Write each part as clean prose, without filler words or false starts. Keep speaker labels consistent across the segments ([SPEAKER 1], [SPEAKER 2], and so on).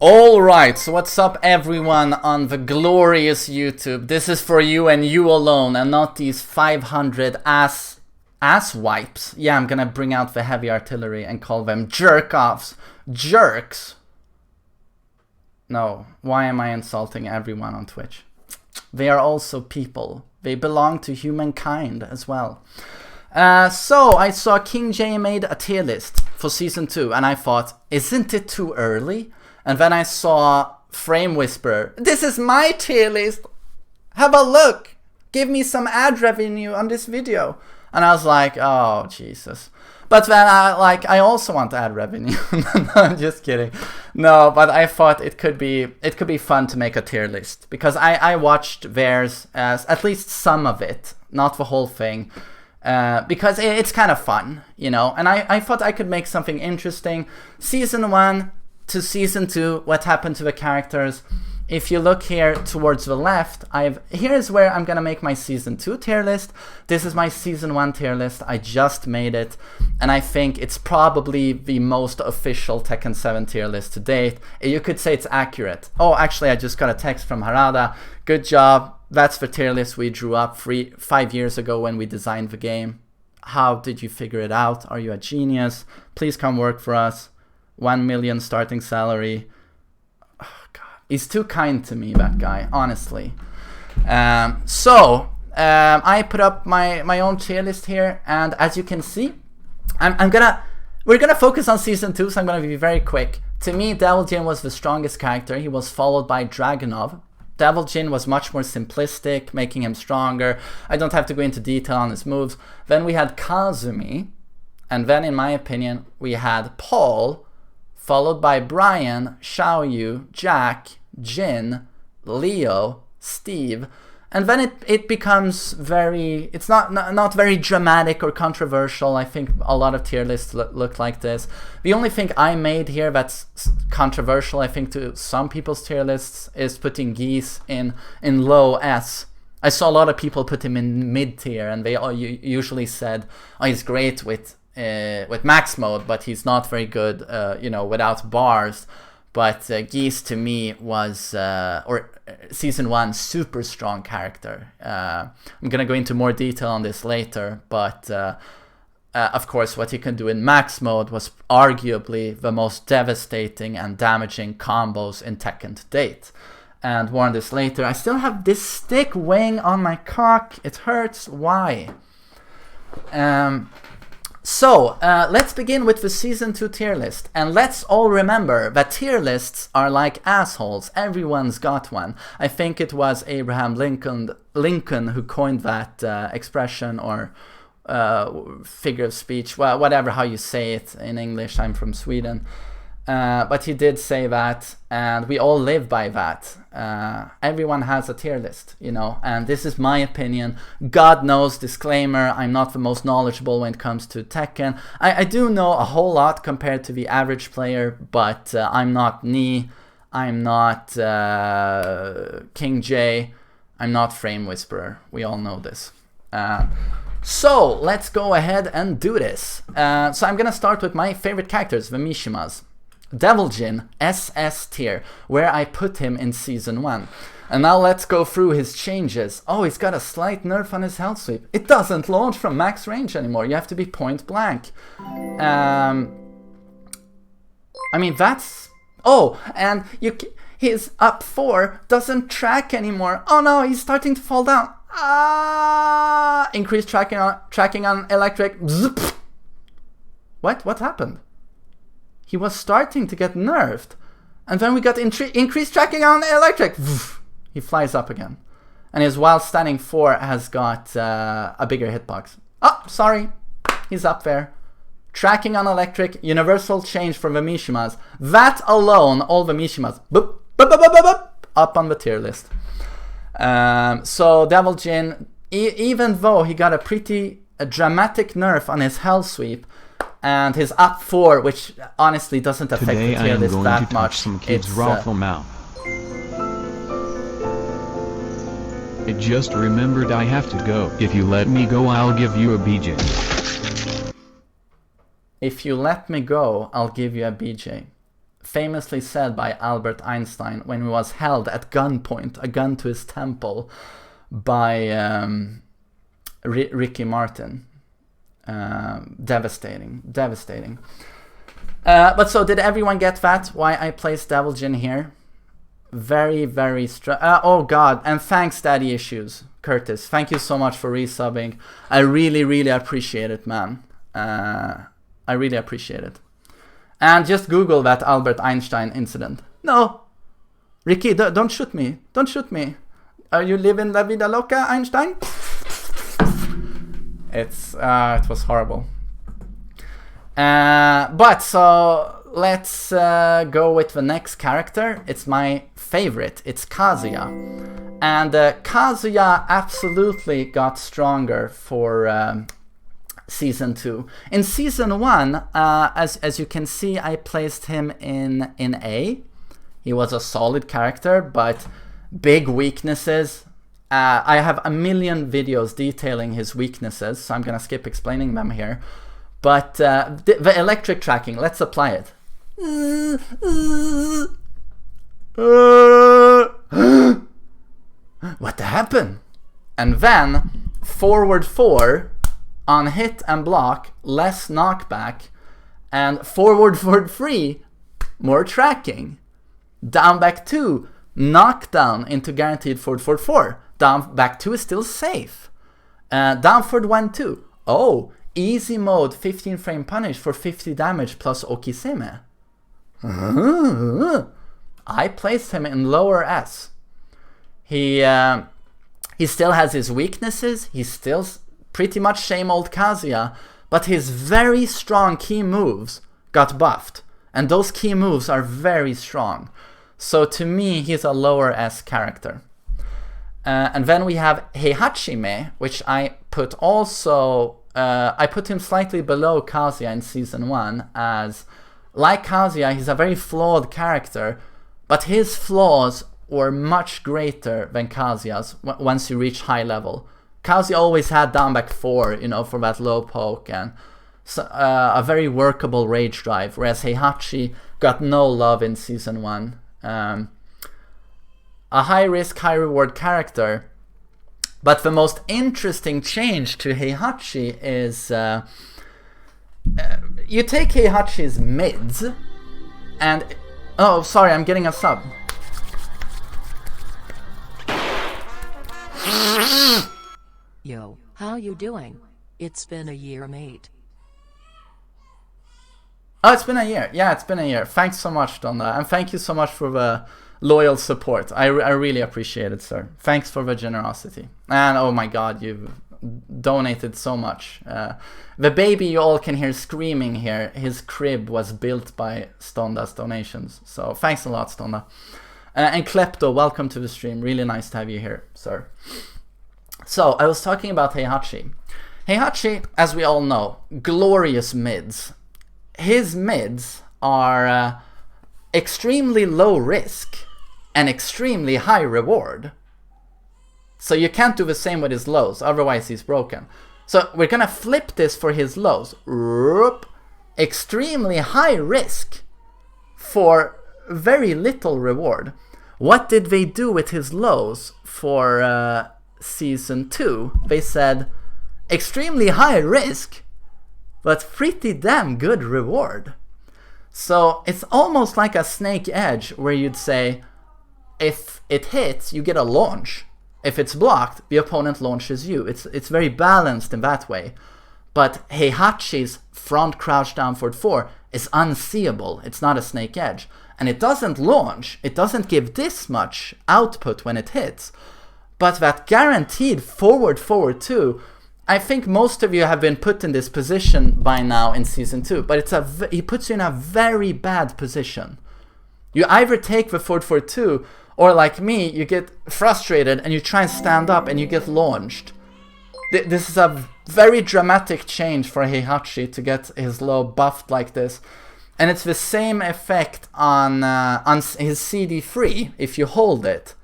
[SPEAKER 1] Alright, so what's up everyone on the glorious YouTube? This is for you and you alone, and not these 500 ass wipes. Yeah, I'm gonna bring out the heavy artillery and call them jerk-offs. Jerks. No, why am I insulting everyone on Twitch? They are also people. They belong to humankind as well. So I saw King J made a tier list for season 2, and I thought, isn't it too early? And then I saw Frame Whisperer. This is my tier list. Have a look. Give me some ad revenue on this video. And I was like, oh Jesus. But then I also want ad revenue. No, I'm just kidding. No, but I thought it could be fun to make a tier list, because I watched theirs, as at least some of it, not the whole thing. Because it's kind of fun, you know, and I thought I could make something interesting. Season 1 to season 2, what happened to the characters. If you look here towards the left, here's where I'm gonna make my season 2 tier list. This is my season 1 tier list. I just made it, and I think it's probably the most official Tekken 7 tier list to date. You could say it's accurate. Oh, actually, I just got a text from Harada. Good job. That's the tier list we drew up 5 years ago when we designed the game. How did you figure it out? Are you a genius? Please come work for us. 1 million starting salary. Oh, God. He's too kind to me, that guy, honestly. I put up my own tier list here, and as you can see, we're gonna focus on season 2, so I'm gonna be very quick. To me, Devil Jin was the strongest character. He was followed by Draganov. Devil Jin was much more simplistic, making him stronger. I don't have to go into detail on his moves. Then we had Kazumi, and then in my opinion, we had Paul, followed by Brian, Xiaoyu, Jack, Jin, Leo, Steve, and then it becomes it's not very dramatic or controversial. I think a lot of tier lists look like this. The only thing I made here that's controversial, I think, to some people's tier lists is putting Geese in low S. I saw a lot of people put him in mid tier, and they all usually said, oh, he's great with max mode, but he's not very good, you know, without bars. But Geese to me was, or season 1, super strong character. I'm gonna go into more detail on this later, but of course what he can do in max mode was arguably the most devastating and damaging combos in Tekken to date. And more on this later. I still have this stick weighing on my cock. It hurts. Why? So, let's begin with the season 2 tier list, and let's all remember that tier lists are like assholes. Everyone's got one. I think it was Abraham Lincoln who coined that expression, or figure of speech, well, whatever how you say it in English. I'm from Sweden. But he did say that, and we all live by that. Everyone has a tier list, you know, and this is my opinion. God knows, disclaimer, I'm not the most knowledgeable when it comes to Tekken. I do know a whole lot compared to the average player, but I'm not Ni, I'm not King J, I'm not Frame Whisperer. We all know this. So let's go ahead and do this. So I'm gonna start with my favorite characters, the Mishimas. Devil Jin, SS tier, where I put him in season 1. And now let's go through his changes. Oh, he's got a slight nerf on his health sweep. It doesn't launch from max range anymore. You have to be point blank. I mean, that's... Oh, and his up 4 doesn't track anymore. Oh no, he's starting to fall down. Increased tracking on electric. Zip. What happened? He was starting to get nerfed, and then we got increased tracking on electric. He flies up again, and his while standing 4 has got a bigger hitbox. Oh, sorry, he's up there. Tracking on electric, universal change for the Mishimas. That alone, all the Mishimas, boop, boop, boop, boop, boop, boop, up on the tier list. So Devil Jin, even though he got a dramatic nerf on his hell sweep, and his up 4, which honestly doesn't affect the tier list that much.
[SPEAKER 2] Some kid's raffle mouth. I just remembered I have to go. If you let me go, I'll give you a BJ.
[SPEAKER 1] If you let me go, I'll give you a BJ. famously said by Albert Einstein when he was held at gunpoint, a gun to his temple, by Ricky Martin. Devastating. But so did everyone get that? Why I placed Devil Jin here? Very, very oh god, and thanks Daddy Issues, Curtis. Thank you so much for resubbing. I really, really appreciate it, man. I really appreciate it. And just Google that Albert Einstein incident. No, Ricky, don't shoot me. Don't shoot me. Are you living la vida loca, Einstein? It was horrible. But so let's go with the next character. It's my favorite. It's Kazuya. And Kazuya absolutely got stronger for Season 2. In Season 1, as you can see, I placed him in A. He was a solid character, but big weaknesses. I have a million videos detailing his weaknesses, so I'm gonna skip explaining them here. But the electric tracking, let's apply it. What happened? And then forward 4 on hit and block, less knockback, and forward 3, more tracking. Down back 2, knockdown into guaranteed forward 4. Down back 2 is still safe. Down forward 1, 2. Oh, easy mode 15 frame punish for 50 damage plus Okiseme. I placed him in lower S. He still has his weaknesses. He's still pretty much same old Kazuya, but his very strong key moves got buffed, and those key moves are very strong. So to me, he's a lower S character. And then we have Hajime, which I put also, I put him slightly below Kazuya in Season 1, as like Kazuya, he's a very flawed character, but his flaws were much greater than Kazuya's once you reach high level. Kazuya always had down back 4, you know, for that low poke, and so, a very workable rage drive, whereas Heihachi got no love in Season 1. A high risk, high reward character, but the most interesting change to Heihachi is you take Heihachi's mids and oh sorry, I'm getting a sub.
[SPEAKER 3] Yo, how you doing? It's been a year, mate.
[SPEAKER 1] Oh, it's been a year. Yeah, it's been a year. Thanks so much, Donda, and thank you so much for the loyal support. I really appreciate it, sir. Thanks for the generosity. And oh my god, you've donated so much. The baby you all can hear screaming here, his crib was built by Stonda's donations. So thanks a lot, Stonda. And Klepto, welcome to the stream. Really nice to have you here, sir. So I was talking about Heihachi. Heihachi, as we all know, glorious mids. His mids are extremely low risk and extremely high reward. So you can't do the same with his lows, otherwise he's broken. So we're gonna flip this for his lows. Extremely high risk for very little reward. What did they do with his lows for Season 2? They said extremely high risk, but pretty damn good reward. So it's almost like a snake edge where you'd say, if it hits, you get a launch. If it's blocked, the opponent launches you. It's very balanced in that way. But Heihachi's front crouch down forward 4 is unseeable. It's not a snake edge. And it doesn't launch. It doesn't give this much output when it hits. But that guaranteed forward 2, I think most of you have been put in this position by now in Season 2, but he puts you in a very bad position. You either take the forward 2, or like me, you get frustrated and you try and stand up and you get launched. This is a very dramatic change for Heihachi to get his low buffed like this. And it's the same effect on his CD3 if you hold it.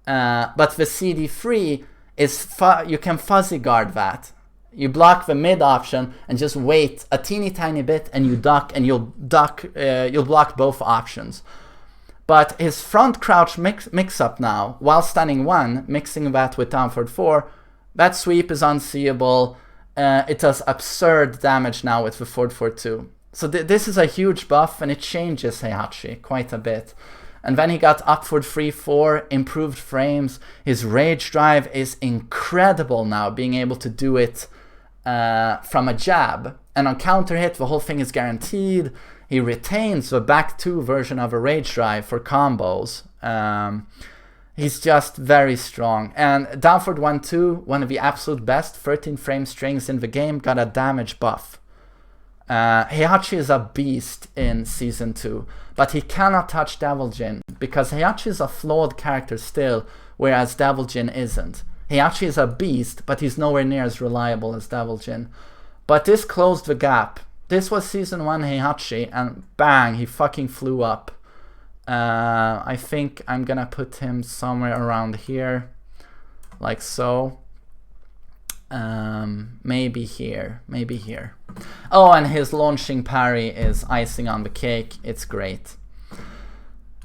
[SPEAKER 1] But the CD3 is you can fuzzy guard that. You block the mid option and just wait a teeny tiny bit, and you duck, and you'll block both options. But his front crouch mix up now, while standing 1, mixing that with down forward 4, that sweep is unseeable. It does absurd damage now with the forward 4-2. So this is a huge buff, and it changes Heihachi quite a bit. And then he got upward 3-4, improved frames. His rage drive is incredible now, being able to do it from a jab. And on counter hit, the whole thing is guaranteed. He retains the back 2 version of a rage drive for combos. He's just very strong. And down forward 1-2, one of the absolute best 13 frame strings in the game, got a damage buff. Heihachi is a beast in Season 2, but he cannot touch Devil Jin, because Heihachi is a flawed character still, whereas Devil Jin isn't. Heihachi is a beast, but he's nowhere near as reliable as Devil Jin. But this closed the gap. This was Season 1 Heihachi, and bang, he fucking flew up. I think I'm gonna put him somewhere around here, like so. Maybe here, maybe here. Oh, and his launching parry is icing on the cake. It's great.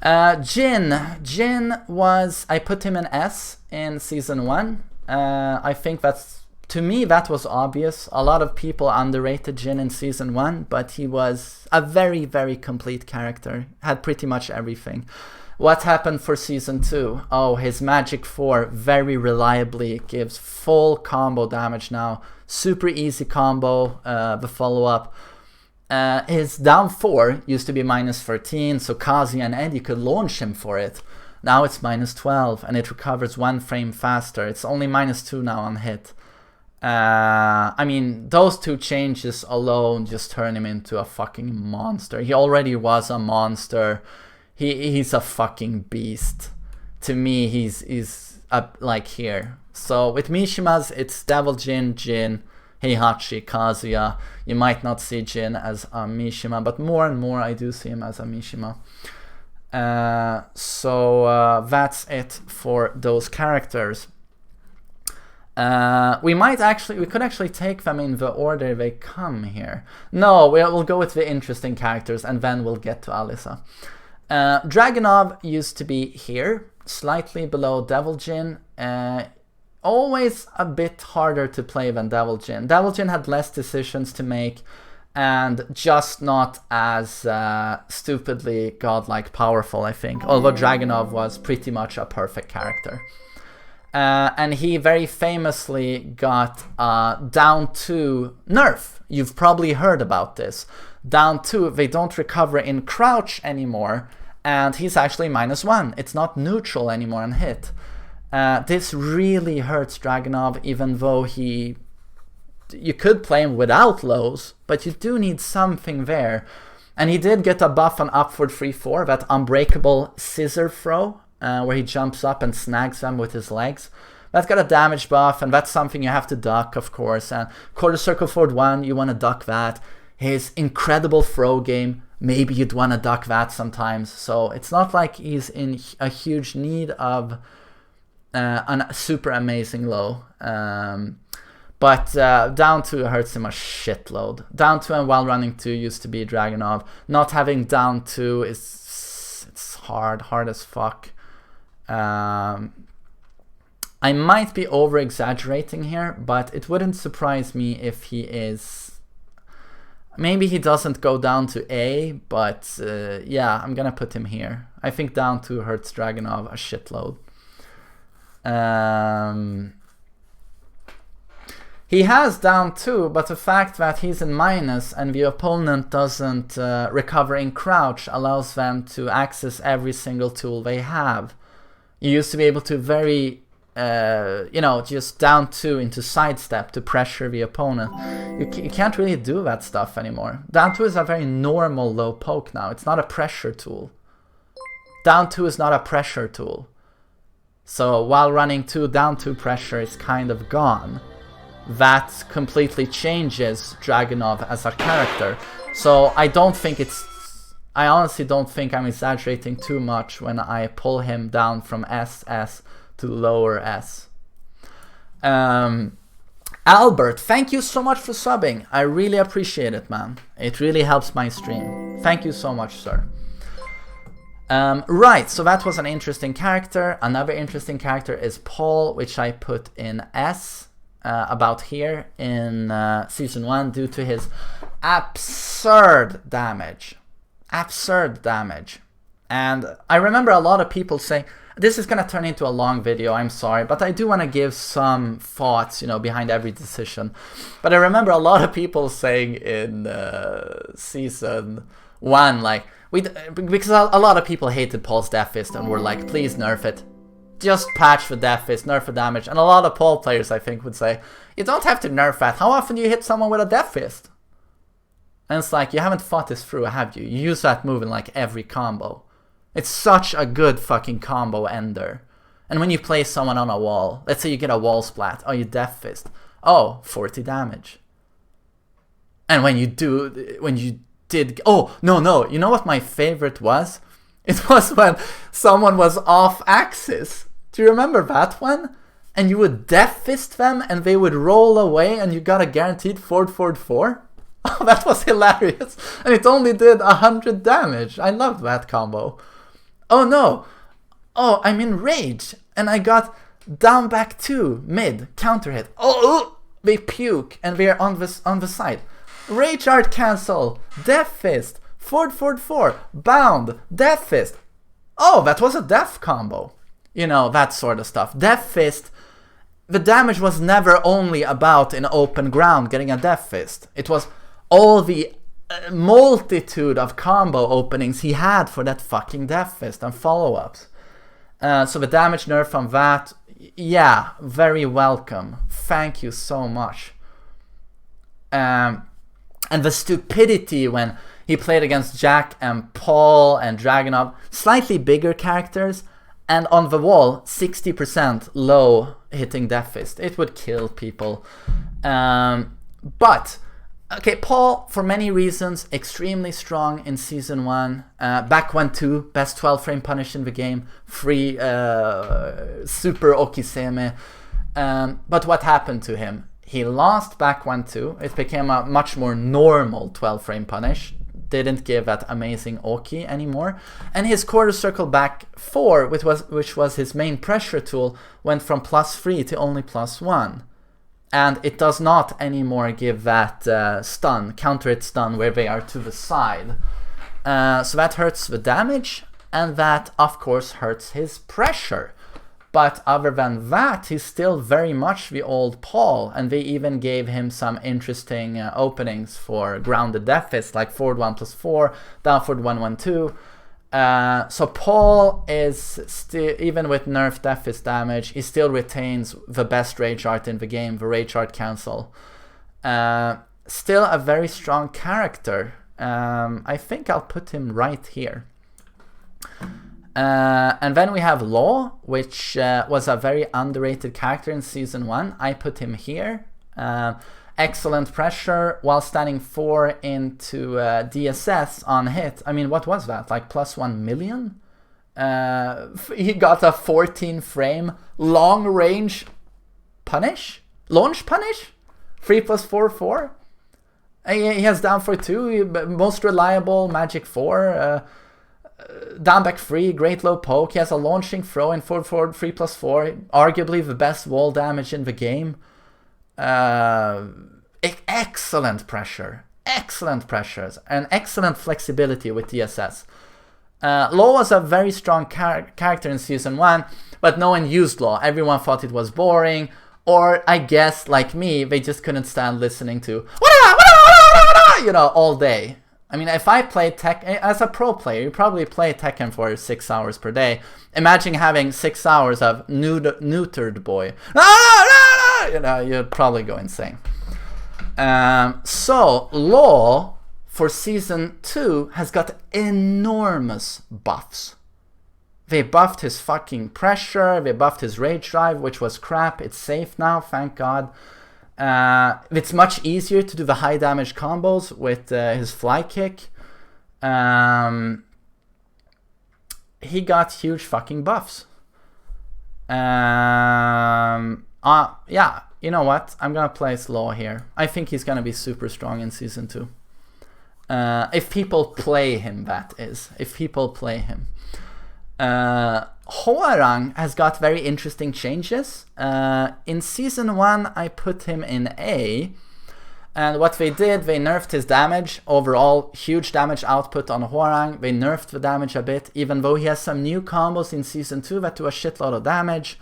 [SPEAKER 1] Jin was, I put him in S in Season 1. I think to me that was obvious. A lot of people underrated Jin in Season 1, but he was a very, very complete character. Had pretty much everything. What happened for Season 2? Oh, his Magic 4 very reliably gives full combo damage now. Super easy combo, the follow-up. His down 4 used to be -13, so Kazuya and Eddie could launch him for it. Now it's -12, and it recovers 1 frame faster. It's only -2 now on hit. I mean, those 2 changes alone just turn him into a fucking monster. He already was a monster. He's a fucking beast. To me, he's up like here. So with Mishimas, it's Devil Jin, Heihachi, Kazuya. You might not see Jin as a Mishima, but more and more I do see him as a Mishima. So that's it for those characters. We could actually take them in the order they come here. No, we'll go with the interesting characters, and then we'll get to Elissa. Draganov used to be here, slightly below Devil Jin. Always a bit harder to play than Devil Jin. Devil Jin had less decisions to make, and just not as stupidly godlike powerful, I think. Although Draganov was pretty much a perfect character. And he very famously got down 2 nerf. You've probably heard about this. Down 2, they don't recover in crouch anymore, and he's actually -1. It's not neutral anymore on hit. This really hurts Draganov, even though you could play him without lows, but you do need something there. And he did get a buff on upward 3-4, that unbreakable scissor throw, where he jumps up and snags them with his legs. That's got a damage buff, and that's something you have to duck, of course. And quarter circle forward 1, you want to duck that. His incredible throw game, maybe you'd want to duck that sometimes. So it's not like he's in a huge need of a super amazing low. But down 2 hurts him a shitload. Down 2 and while running 2 used to be Draganov. Not having down 2 it's hard as fuck. I might be over exaggerating here, but it wouldn't surprise me if he is. Maybe he doesn't go down to A, but yeah, I'm gonna put him here. I think down 2 hurts Draganov a shitload. He has down 2, but the fact that he's in minus and the opponent doesn't recover in crouch allows them to access every single tool they have. You used to be able to very, just down 2 into sidestep to pressure the opponent. You can't really do that stuff anymore. Down 2 is a very normal low poke now. It's not a pressure tool. Down 2 is not a pressure tool. So while running 2, down 2 pressure is kind of gone. That completely changes Draganov as a character. So I honestly don't think I'm exaggerating too much when I pull him down from SS to lower S. Albert, thank you so much for subbing. I really appreciate it, man. It really helps my stream. Thank you so much, sir. Right, so that was an interesting character. Another interesting character is Paul, which I put in S, about here in Season 1, due to his absurd damage. Absurd damage. And I remember a lot of people saying, this is going to turn into a long video, I'm sorry, but I do want to give some thoughts, you know, behind every decision. But I remember a lot of people saying in Season 1, like, because a lot of people hated Paul's Death Fist and were like, please nerf it. Just patch the Death Fist, nerf the damage. And a lot of Paul players, I think, would say, you don't have to nerf that. How often do you hit someone with a Death Fist? And it's like, you haven't thought this through, have you? You use that move in like every combo. It's such a good fucking combo ender. And when you place someone on a wall, let's say you get a wall splat, oh, you Death Fist. Oh, 40 damage. And when you did, oh, no, you know what my favorite was? It was when someone was off axis. Do you remember that one? And you would Death Fist them and they would roll away and you got a guaranteed forward, forward, 4. Oh, that was hilarious. And it only did 100 damage. I loved that combo. Oh no! Oh, I'm in rage, and I got down back 2 mid counter hit. Oh, they puke, and they're on the side. Rage art cancel, Death Fist, forward 4, bound, Death Fist. Oh, that was a death combo. You know, that sort of stuff. Death Fist. The damage was never only about in open ground getting a Death Fist. It was all the multitude of combo openings he had for that fucking Death Fist and follow-ups. So the damage nerf from that, yeah, very welcome. Thank you so much. And the stupidity when he played against Jack and Paul and Draganov, slightly bigger characters, and on the wall, 60% low hitting Death Fist. It would kill people. But okay, Paul, for many reasons, extremely strong in Season 1. Back 1-2, best 12 frame punish in the game. Free super Okiseme. But what happened to him? He lost back 1-2. It became a much more normal 12 frame punish. Didn't give that amazing Oki anymore. And his quarter circle back 4, which was his main pressure tool, went from +3 to only +1. And it does not anymore give that stun, counter hit stun, where they are to the side. So that hurts the damage, and that, of course, hurts his pressure. But other than that, he's still very much the old Paul, and they even gave him some interesting openings for grounded Death Fist, like forward 1+4, down forward 1-1-2. So Paul is still, even with nerf Death Fist damage, he still retains the best rage art in the game, the rage art cancel. Still a very strong character. I think I'll put him right here. And then we have Law, which was a very underrated character in Season 1. I put him here. Excellent pressure while standing 4 into DSS on hit. I mean, what was that? Like +1 million? He got a 14 frame long range punish? Launch punish? 3+4/4? He has down for 2, most reliable magic 4. Down back 3, great low poke. He has a launching throw in forward 3+4. Arguably the best wall damage in the game. Excellent pressure. Excellent pressures. And excellent flexibility with DSS. Law was a very strong character in Season 1, but no one used Law. Everyone thought it was boring. Or, I guess, like me, they just couldn't stand listening to you know, all day. I mean, if I play Tekken, as a pro player, you probably play Tekken for 6 hours per day. Imagine having 6 hours of neutered boy. You know, you'd probably go insane. So, Law, for Season 2, has got enormous buffs. They buffed his fucking pressure, they buffed his rage drive, which was crap. It's safe now, thank God. It's much easier to do the high damage combos with his fly kick. He got huge fucking buffs. Yeah, you know what? I'm gonna place Law here. I think he's gonna be super strong in Season 2. If people play him, that is. If people play him. Hwoarang has got very interesting changes. In Season 1, I put him in A. And what they did, they nerfed his damage. Overall, huge damage output on Hwoarang. They nerfed the damage a bit, even though he has some new combos in Season 2 that do a shitload of damage.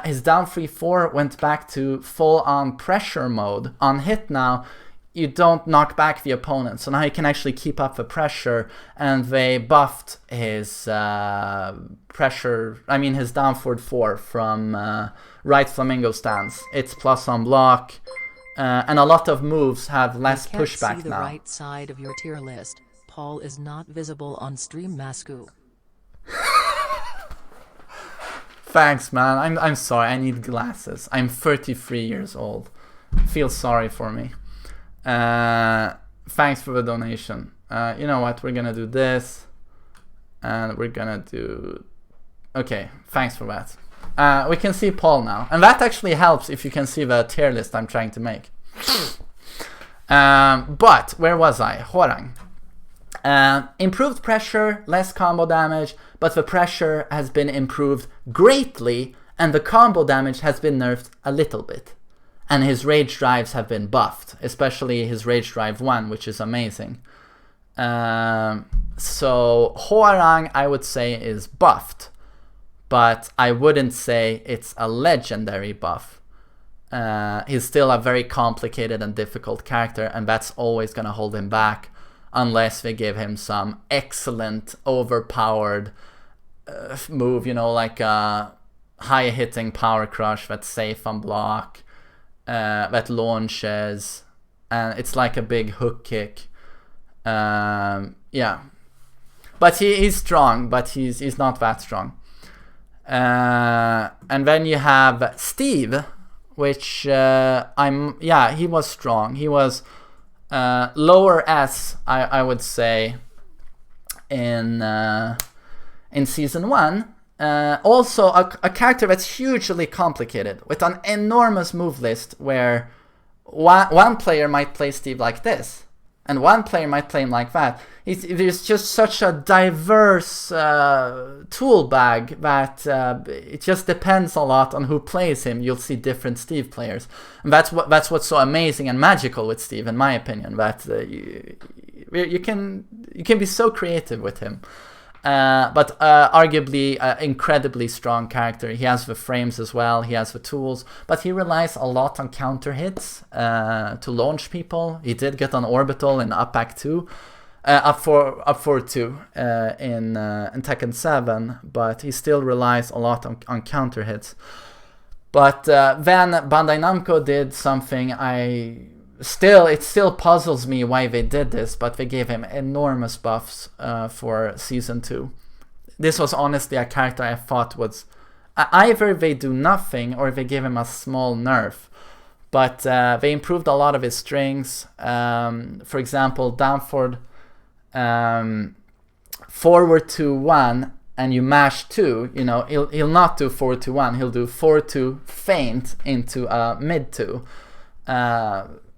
[SPEAKER 1] His down 3-4 went back to full-on pressure mode. On hit now, you don't knock back the opponent, so now he can actually keep up the pressure, and they buffed his pressure, I mean his down forward 4 from right flamingo stance. It's plus on block, and a lot of moves have less pushback
[SPEAKER 3] see the
[SPEAKER 1] now.
[SPEAKER 3] Right side of your tier list. Paul is not visible on TheMainManSWE.
[SPEAKER 1] Thanks, man. I'm sorry. I need glasses. I'm 33 years old. Feel sorry for me. Thanks for the donation. You know what? We're gonna do this, and we're gonna do. Okay, thanks for that. We can see Paul now, and that actually helps if you can see the tier list I'm trying to make. But where was I? Hwoarang. Improved pressure, less combo damage, but the pressure has been improved greatly, and the combo damage has been nerfed a little bit. And his rage drives have been buffed, especially his rage drive 1, which is amazing. So Hwoarang, I would say, is buffed, but I wouldn't say it's a legendary buff. He's still a very complicated and difficult character, and that's always going to hold him back unless they give him some excellent, overpowered move, you know, like a high-hitting power crush that's safe on block, that launches, and it's like a big hook kick. Yeah, but he's strong, but he's not that strong. And then you have Steve, which he was strong. He was lower S, I would say, in Season 1. Also a character that's hugely complicated, with an enormous move list, where one player might play Steve like this, and one player might play him like that. There's just such a diverse tool bag that it just depends a lot on who plays him. You'll see different Steve players, and that's what's so amazing and magical with Steve, in my opinion. That you can be so creative with him. But arguably an incredibly strong character. He has the frames as well, he has the tools, but he relies a lot on counter hits to launch people. He did get an orbital in up back 2, up for 2 in Tekken 7, but he still relies a lot on counter hits. But then Bandai Namco did something it still puzzles me why they did this, but they gave him enormous buffs for Season 2. This was honestly a character I thought was either they do nothing or they give him a small nerf. But they improved a lot of his strings. For example, down forward 2-1 and you mash 2, you know, he'll not do 4-1, he'll do 4-2 feint into a mid 2.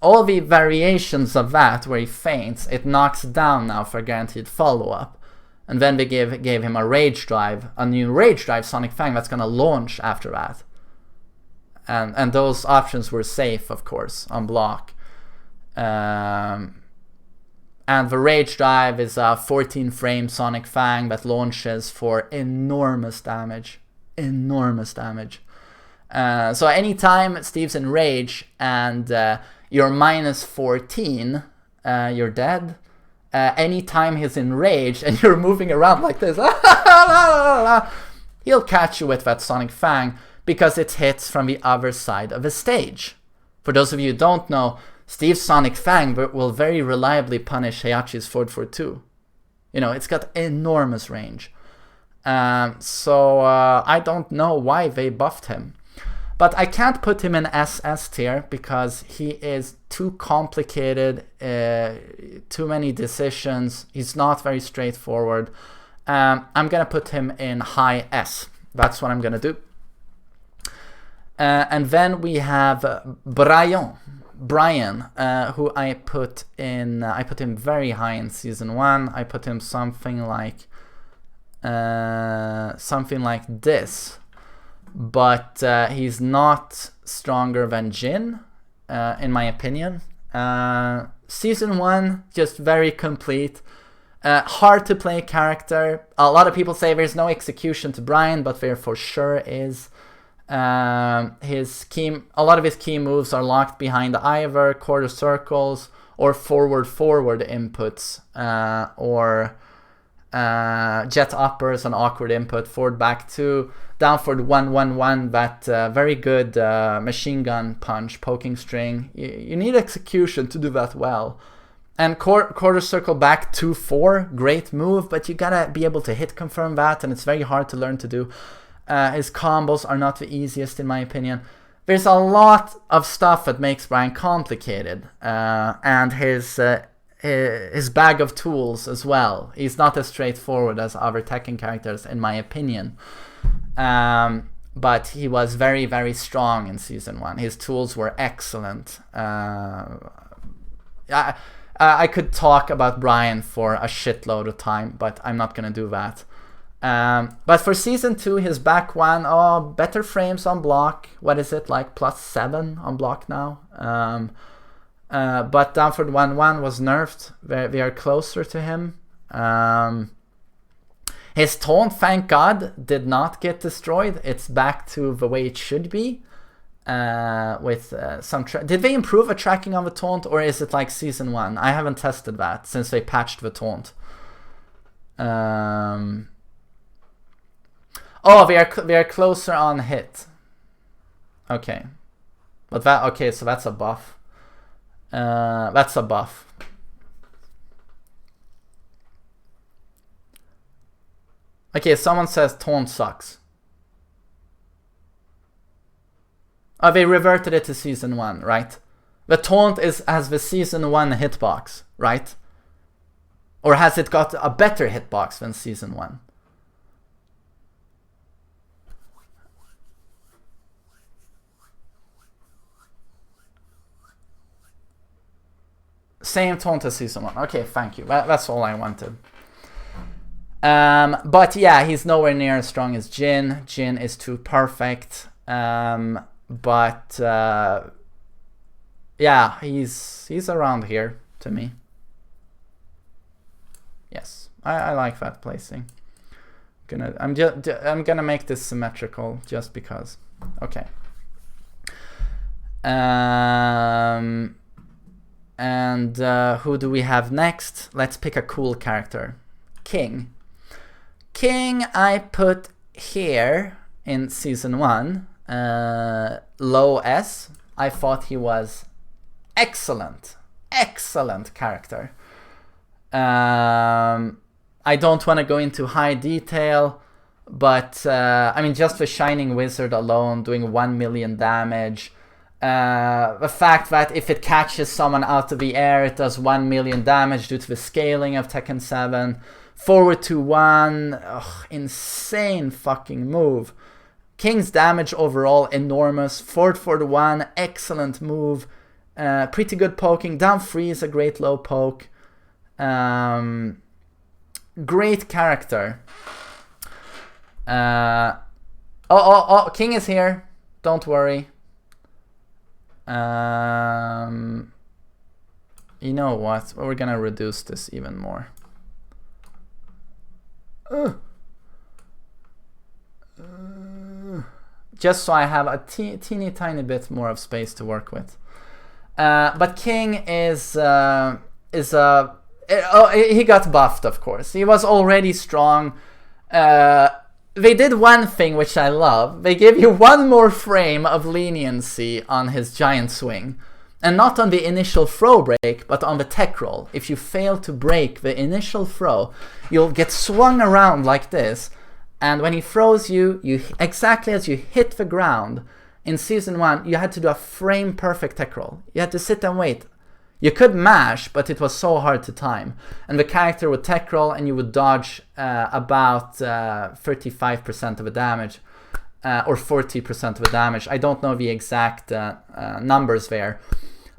[SPEAKER 1] All the variations of that where he feints, it knocks down now for guaranteed follow-up. And then they gave him a rage drive, a new rage drive Sonic Fang that's going to launch after that. And those options were safe, of course, on block. And the rage drive is a 14-frame Sonic Fang that launches for enormous damage. Enormous damage. So anytime Steve's in rage and you're minus 14, you're dead. Anytime he's in rage and you're moving around like this, he'll catch you with that Sonic Fang because it hits from the other side of the stage. For those of you who don't know, Steve's Sonic Fang will very reliably punish Heihachi's forward 4-2. You know, it's got enormous range. So I don't know why they buffed him. But I can't put him in SS tier because he is too complicated, too many decisions. He's not very straightforward. I'm going to put him in high S. That's what I'm going to do. And then we have Brian, who I put him very high in season 1. I put him something like this, but he's not stronger than Jin, in my opinion. Season 1, just very complete. Hard to play character. A lot of people say there's no execution to Brian, but there for sure is. A lot of his key moves are locked behind either quarter circles or forward inputs, or jet uppers, an awkward input, forward back 2, down for the 1-1-1, that very good machine gun punch, poking string. You need execution to do that well. And quarter circle back 2-4, great move, but you gotta be able to hit confirm that, and it's very hard to learn to do. His combos are not the easiest, in my opinion. There's a lot of stuff that makes Brian complicated, and his bag of tools as well. He's not as straightforward as other Tekken characters, in my opinion. But he was very, very strong in season 1. His tools were excellent. I could talk about Brian for a shitload of time, but I'm not gonna do that. But for season 2, his back 1, better frames on block. What is it, like +7 on block now? But down for the 1-1 was nerfed. We are closer to him. His taunt, thank God, did not get destroyed. It's back to the way it should be. With some did they improve the tracking on the taunt, or is it like season 1? I haven't tested that since they patched the taunt. Oh, they are closer on hit. Okay, but so that's a buff. That's a buff. Okay, someone says taunt sucks. Oh, they reverted it to season 1, right? The taunt has the season 1 hitbox, right? Or has it got a better hitbox than season 1? Same taunt as season 1. Okay, thank you. That's all I wanted. But yeah, he's nowhere near as strong as Jin. Jin is too perfect. But yeah, he's around here to me. Yes, I like that placing. I'm gonna make this symmetrical just because. Okay. And who do we have next? Let's pick a cool character. King. King I put here in season 1. Low S. I thought he was excellent character. I don't want to go into high detail, but I mean, just the Shining Wizard alone doing 1 million damage. The fact that if it catches someone out of the air, it does 1 million damage due to the scaling of Tekken 7. Forward to 1, insane fucking move. King's damage overall enormous. Forward for the 1, excellent move. Pretty good poking. Down 3 is a great low poke. Great character. King is here. Don't worry. You know what? We're gonna reduce this even more. Just so I have a teeny tiny bit more of space to work with. But King is he got buffed, of course. He was already strong. They did one thing which I love. They gave you one more frame of leniency on his giant swing. And not on the initial throw break, but on the tech roll. If you fail to break the initial throw, you'll get swung around like this. And when he throws you, exactly as you hit the ground, in season 1, you had to do a frame perfect tech roll. You had to sit and wait. You could mash, but it was so hard to time. And the character would tech roll and you would dodge about 35% of the damage. or 40% of the damage. I don't know the exact numbers there,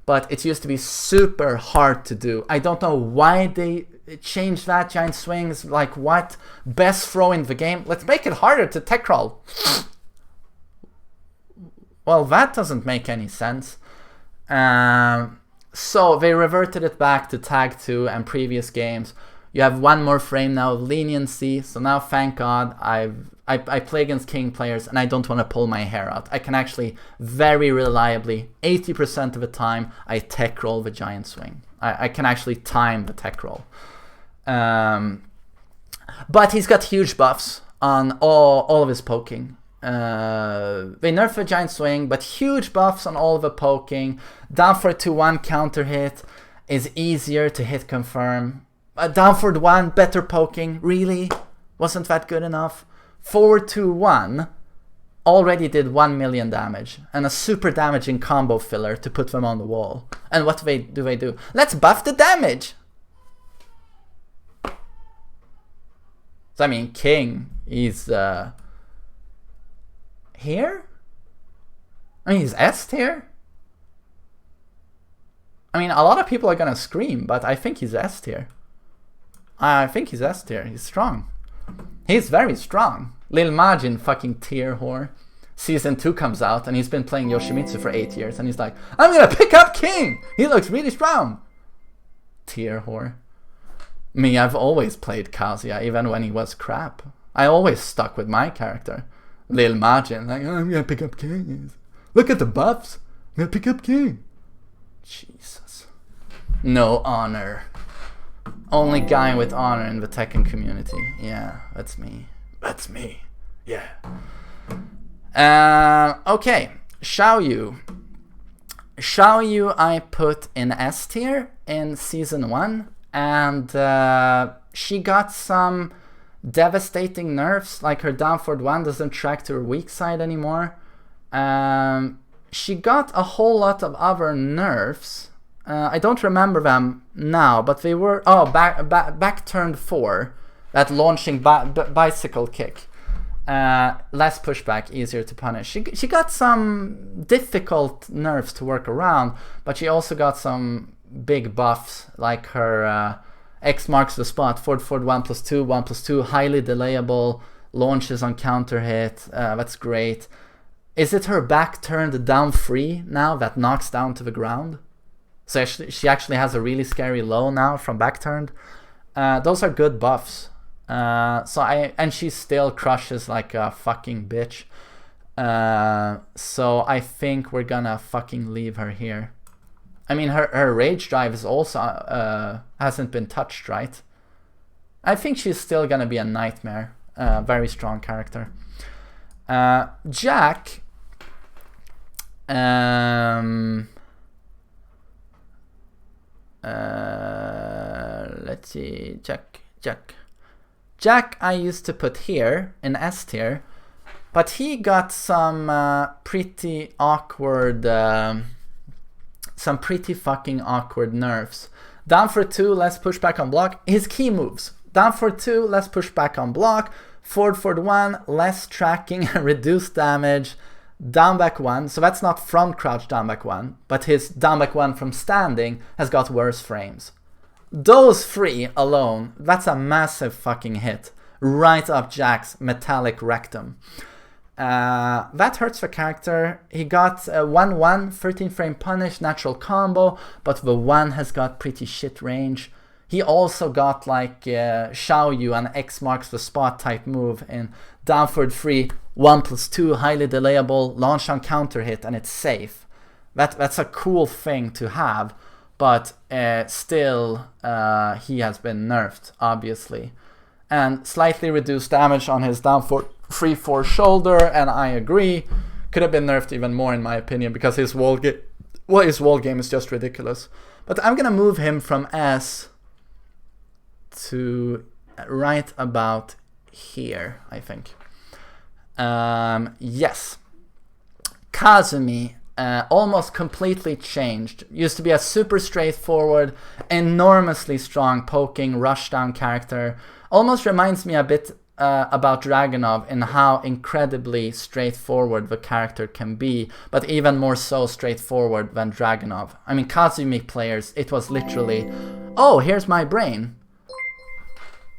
[SPEAKER 1] but it used to be super hard to do. I don't know why they changed that. Giant swings, like what? Best throw in the game? Let's make it harder to tech roll. Well, that doesn't make any sense. So they reverted it back to Tag 2 and previous games. You have one more frame now of leniency, so now thank God I play against king players and I don't want to pull my hair out. I can actually very reliably, 80% of the time, I tech roll the giant swing. I can actually time the tech roll. But he's got huge buffs on all of his poking. They nerf the giant swing, but huge buffs on all of the poking. Down for 2-1 counter hit is easier to hit confirm. Down for 1 better poking, really? Wasn't that good enough? Forward 2-1 already did 1 million damage and a super damaging combo filler to put them on the wall. And what do they do? Let's buff the damage! So I mean, king, he's here? I mean, he's S tier? I mean, a lot of people are gonna scream, but I think he's S tier. I think he's S tier. He's strong. He's very strong. Lil Majin, fucking tier whore. Season 2 comes out and he's been playing Yoshimitsu for 8 years and he's like, I'm gonna pick up king! He looks really strong! Tier whore. Me, I've always played Kazuya, even when he was crap. I always stuck with my character. Lil Majin, like, oh, I'm gonna pick up king. Look at the buffs. I'm gonna pick up king. Jesus. No honor. Only guy with honor in the Tekken community. Yeah, that's me. That's me. Yeah. Okay. Xiaoyu. Xiaoyu I put in S tier in Season 1. And she got some devastating nerfs, like her down forward 1 doesn't track to her weak side anymore. She got a whole lot of other nerfs. I don't remember them now, but they were back turned 4, that launching bicycle kick. Less pushback, easier to punish. She got some difficult nerfs to work around, but she also got some big buffs, like her X marks the spot, forward 1+2, 1+2, highly delayable, launches on counter hit. That's great. Is it her back turned down free now that knocks down to the ground? So she actually has a really scary low now from back turned. Those are good buffs. And she still crushes like a fucking bitch. So I think we're gonna fucking leave her here. I mean, her rage drive is also hasn't been touched, right? I think she's still gonna be a nightmare. Very strong character. Jack. Let's see. Jack I used to put here in S tier, but he got some pretty awkward. Some pretty fucking awkward nerfs. Down for 2, less pushback on block. His key moves. Down for 2, less pushback on block. Forward 1, less tracking and reduced damage. Down back 1, so that's not front crouch down back 1, but his down back 1 from standing has got worse frames. Those 3 alone, that's a massive fucking hit. Right up Jack's metallic rectum. That hurts the character. He got a 1-1, 13 frame punish, natural combo, but the 1 has got pretty shit range. He also got like Xiaoyu, an X marks the spot type move in down forward 3, 1+2, highly delayable, launch on counter hit, and it's safe. That's a cool thing to have, but still he has been nerfed, obviously. And slightly reduced damage on his down forward 3-4 shoulder, and I agree. Could have been nerfed even more in my opinion, because his wall game is just ridiculous. But I'm gonna move him from S to right about here, I think. Yes. Kazumi almost completely changed. Used to be a super straightforward, enormously strong poking rushdown character. Almost reminds me a bit about Draganov and how incredibly straightforward the character can be, but even more so straightforward than Draganov. I mean, Kazumi players, it was literally, oh, here's my brain.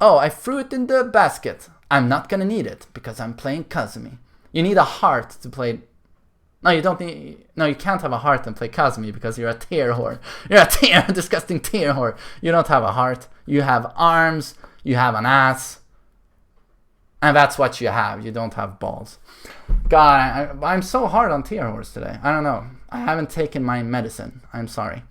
[SPEAKER 1] Oh, I threw it in the basket. I'm not gonna need it because I'm playing Kazumi. You need a heart to play. No, you don't need. No, you can't have a heart and play Kazumi because you're a tier whore. You're a disgusting tier whore. You don't have a heart. You have arms. You have an ass. And that's what you have. You don't have balls. God, I'm so hard on tier whores today. I don't know. I haven't taken my medicine. I'm sorry.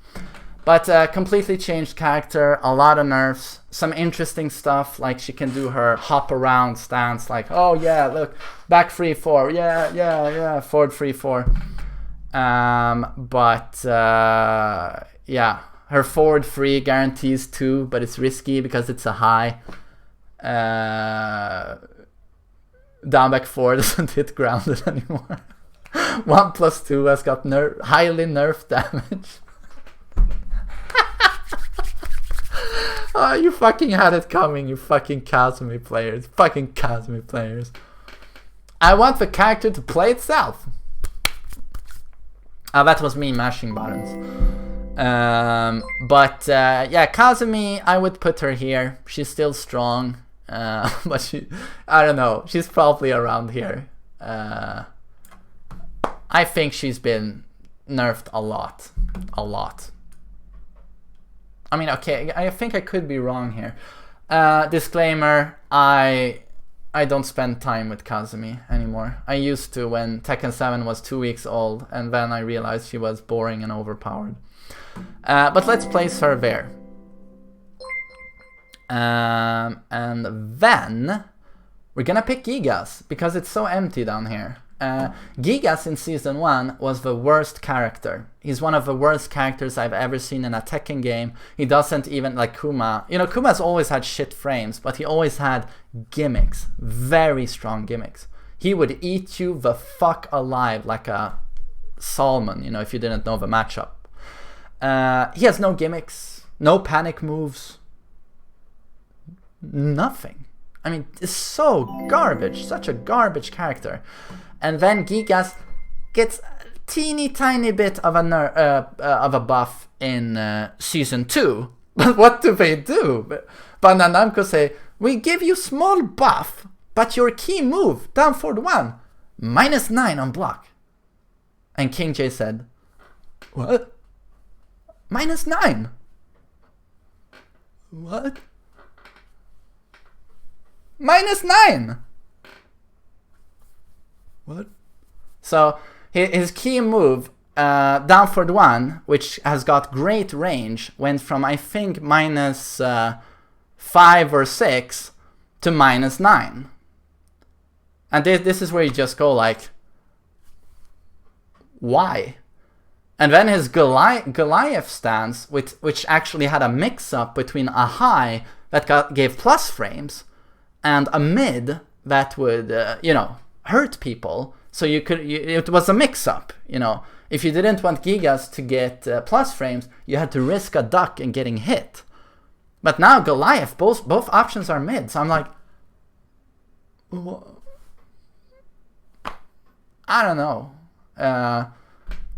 [SPEAKER 1] But completely changed character. A lot of nerfs. Some interesting stuff. Like she can do her hop around stance. Like, oh yeah, look. Back 3-4. Yeah. Forward 3-4. Yeah. Her forward 3 guarantees 2. But it's risky because it's a high. Down back 4 doesn't hit grounded anymore. 1+2 has got highly nerf damage. Oh, you fucking had it coming, you fucking Kazumi players. Fucking Kazumi players. I want the character to play itself. That was me mashing buttons. Yeah, Kazumi, I would put her here. She's still strong. But I don't know. She's probably around here. I think she's been nerfed a lot. A lot. I mean, okay, I think I could be wrong here. Disclaimer, I don't spend time with Kazumi anymore. I used to when Tekken 7 was 2 weeks old, and then I realized she was boring and overpowered. But let's place her there. And then we're gonna pick Gigas because it's so empty down here. Gigas in Season 1 was the worst character. He's one of the worst characters I've ever seen in a Tekken game. He doesn't even, like Kuma. You know, Kuma's always had shit frames, but he always had gimmicks. Very strong gimmicks. He would eat you the fuck alive like a salmon, you know, if you didn't know the matchup. He has no gimmicks, no panic moves. Nothing. I mean, it's so garbage. Such a garbage character. And then Gigas gets a teeny tiny bit of a buff in Season 2. But what do they do? Bandai Namco say, we give you small buff, but your key move, down forward 1, -9 on block. And King J said, what? -9? What? -9? What? So his key move, down forward 1, which has got great range, went from I think -5 or 6 to -9. And this is where you just go like, why? And then his Goliath stance, which actually had a mix-up between a high that gave plus frames and a mid that would, you know, hurt people. So it was a mix-up, you know. If you didn't want Gigas to get plus frames, you had to risk a duck and getting hit. But now Goliath, both options are mid. So I'm like, I don't know.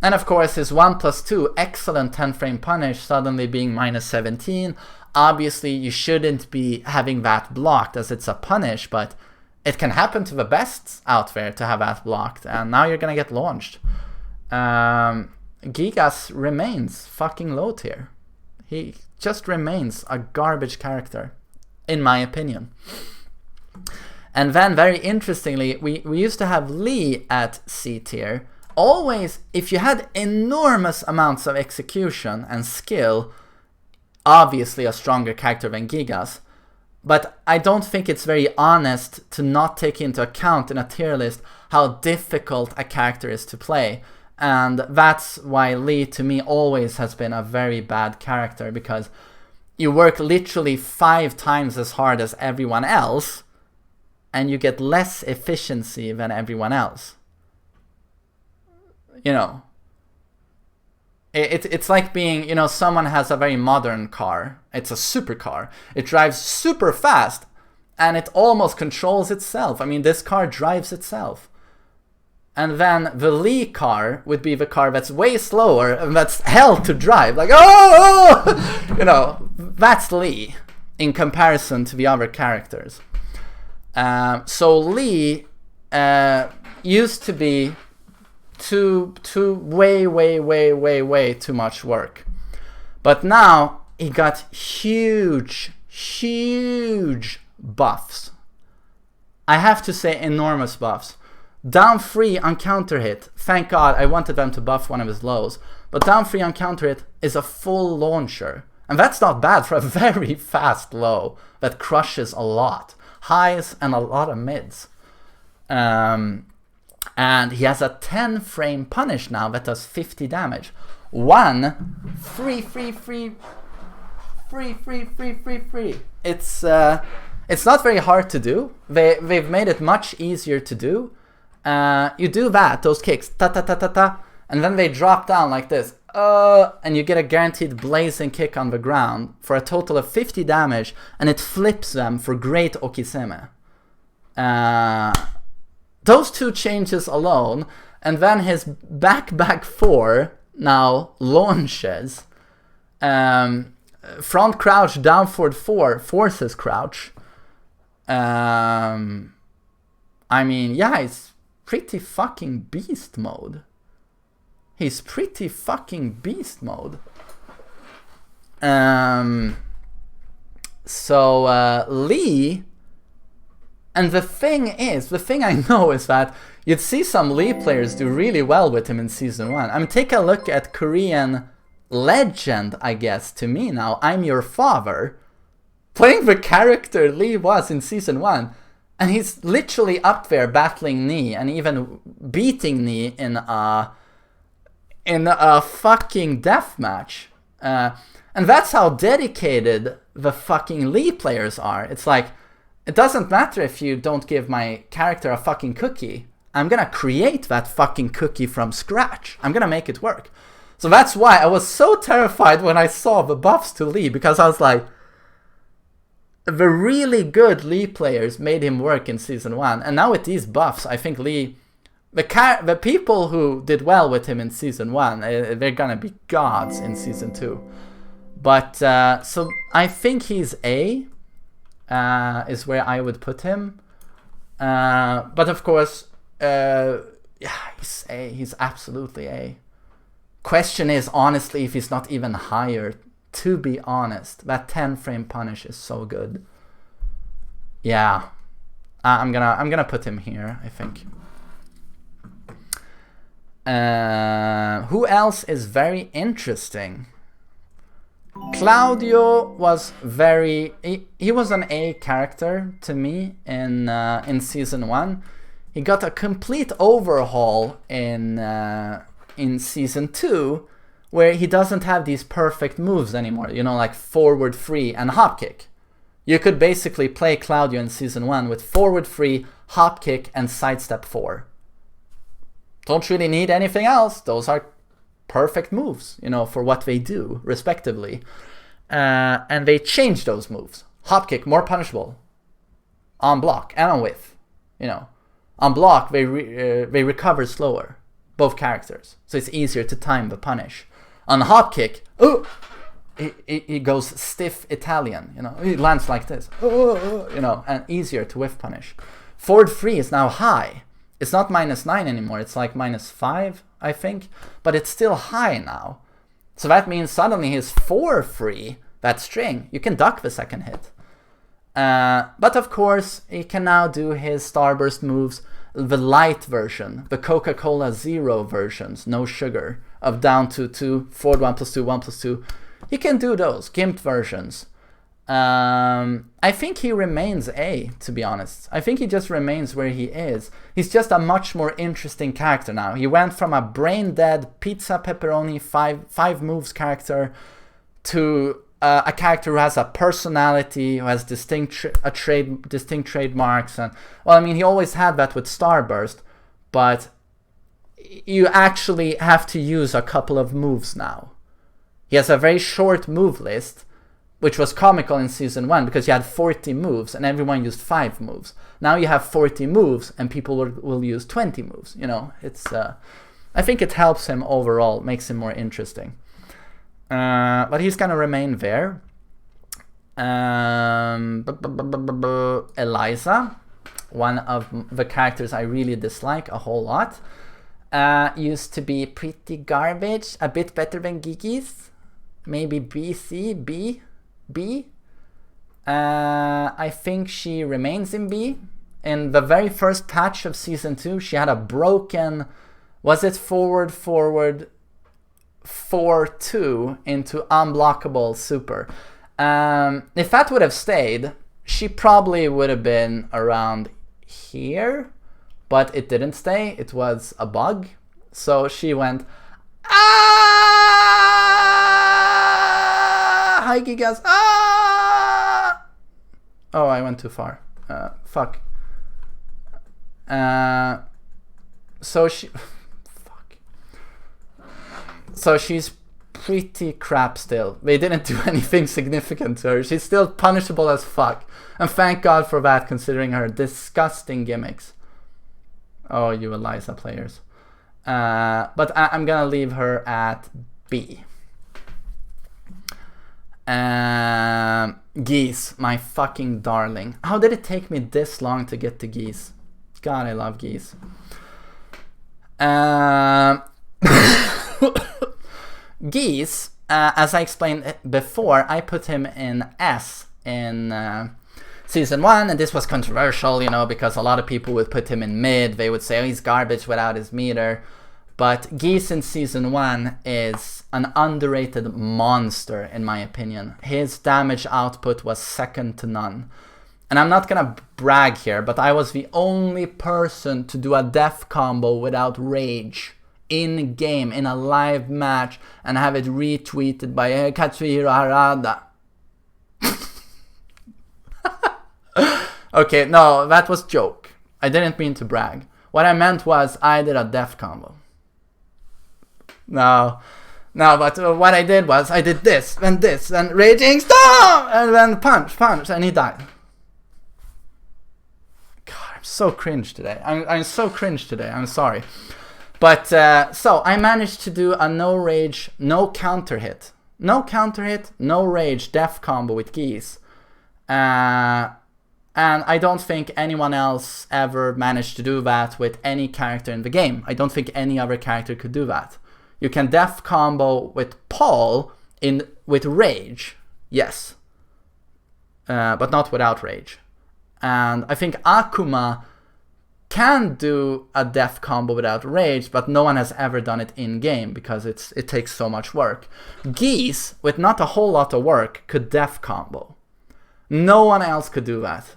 [SPEAKER 1] And of course his 1+2 excellent 10 frame punish suddenly being -17. Obviously you shouldn't be having that blocked as it's a punish, but it can happen to the best out there to have that blocked, and now you're gonna get launched. Gigas remains fucking low tier. He just remains a garbage character, in my opinion. And then very interestingly, we used to have Lee at C tier. Always, if you had enormous amounts of execution and skill, obviously a stronger character than Gigas. But I don't think it's very honest to not take into account in a tier list how difficult a character is to play. And that's why Lee, to me, always has been a very bad character, because you work literally 5 times as hard as everyone else, and you get less efficiency than everyone else. You know, it's like being, you know, someone has a very modern car. It's a supercar. It drives super fast, and it almost controls itself. I mean, this car drives itself. And then the Lee car would be the car that's way slower and that's hell to drive. Like, oh! You know, that's Lee in comparison to the other characters. So Lee used to be way too much work. But now he got huge buffs. I have to say enormous buffs. Down 3 on counter hit. Thank God, I wanted them to buff one of his lows. But down 3 on counter hit is a full launcher. And that's not bad for a very fast low that crushes a lot. Highs and a lot of mids. And he has a 10 frame punish now that does 50 damage. Free. It's not very hard to do. They've made it much easier to do. You do that, those kicks, ta, and then they drop down like this, and you get a guaranteed blazing kick on the ground for a total of 50 damage, and it flips them for great okiseme. Those 2 changes alone, and then his back 4 now launches. Front crouch, down forward 4 forces crouch. I mean, yeah, it's pretty fucking beast mode. He's pretty fucking beast mode. So Lee, and the thing I know is that you'd see some Lee players do really well with him in Season 1. I mean, take a look at Korean legend, I guess, to me now, I'm Your Father, playing the character Lee was in Season 1. And he's literally up there battling Knee and even beating Knee in a fucking deathmatch. And that's how dedicated the fucking Lee players are. It's like, it doesn't matter if you don't give my character a fucking cookie. I'm gonna create that fucking cookie from scratch. I'm gonna make it work. So that's why I was so terrified when I saw the buffs to Lee, because I was like, the really good Lee players made him work in Season 1. And now with these buffs, I think Lee... The people who did well with him in Season 1, they're gonna be gods in Season 2. But, so I think he's A, is where I would put him. But of course, yeah, he's A. He's absolutely A. Question is, honestly, if he's not even higher. To be honest, that 10 frame punish is so good. Yeah, I'm gonna put him here, I think. Who else is very interesting? Claudio was he was an A character to me in Season 1. He got a complete overhaul in Season 2, where he doesn't have these perfect moves anymore, you know, like forward 3 and hop kick. You could basically play Claudio in Season 1 with forward 3, hop kick, and sidestep 4. Don't really need anything else. Those are perfect moves, you know, for what they do, respectively. And they changed those moves. Hop kick, more punishable. On block and on width, you know. On block, they recover slower, both characters. So it's easier to time the punish. On hop kick, he goes stiff Italian, you know, he lands like this, you know, and easier to whiff punish. Forward 3 is now high. It's not -9 anymore, it's like -5, I think, but it's still high now. So that means suddenly his 4-3, that string, you can duck the second hit. But of course, he can now do his starburst moves, the light version, the Coca-Cola Zero versions, no sugar, of down to 2, forward 1+2, 1+2. He can do those, gimped versions. I think he remains A, to be honest. I think he just remains where he is. He's just a much more interesting character now. He went from a brain-dead pizza pepperoni 5 moves character to a character who has a personality, who has distinct trademarks. And well, I mean, he always had that with Starburst, but you actually have to use a couple of moves now. He has a very short move list, which was comical in season 1 because you had 40 moves and everyone used 5 moves. Now you have 40 moves and people will use 20 moves. You know, it's I think it helps him overall, makes him more interesting. But he's gonna remain there. Eliza, one of the characters I really dislike a whole lot, used to be pretty garbage, a bit better than Geese, maybe B, C, B, B. I think she remains in B. In the very first patch of season 2, she had a broken, was it forward 4-2 into unblockable super. If that would have stayed, she probably would have been around here, but it didn't stay. It was a bug. So she went, ah! Hi, Gigas. Ah! Oh, I went too far. Fuck. So she... Fuck. So she's pretty crap still. They didn't do anything significant to her. She's still punishable as fuck. And thank God for that, considering her disgusting gimmicks. Oh, you Eliza players. But I'm gonna leave her at B. Geese, my fucking darling. How did it take me this long to get to Geese? God, I love Geese. Geese, as I explained before, I put him in S in season 1, and this was controversial, you know, because a lot of people would put him in mid. They would say, oh, he's garbage without his meter. But Geese in season 1 is an underrated monster, in my opinion. His damage output was second to none. And I'm not gonna brag here, but I was the only person to do a death combo without rage in game, in a live match, and have it retweeted by Katsuhiro Harada. Okay, no, that was joke. I didn't mean to brag. What I meant was I did a death combo. No, but what I did was I did this, then raging storm, and then punch, and he died. God, I'm so cringe today. I'm so cringe today. I'm sorry. But, so, I managed to do a no rage, no counter hit. No counter hit, no rage, death combo with Geese. And I don't think anyone else ever managed to do that with any character in the game. I don't think any other character could do that. You can death combo with Paul with rage, yes. But not without rage. And I think Akuma can do a death combo without rage, but no one has ever done it in-game because it takes so much work. Geese, with not a whole lot of work, could death combo. No one else could do that.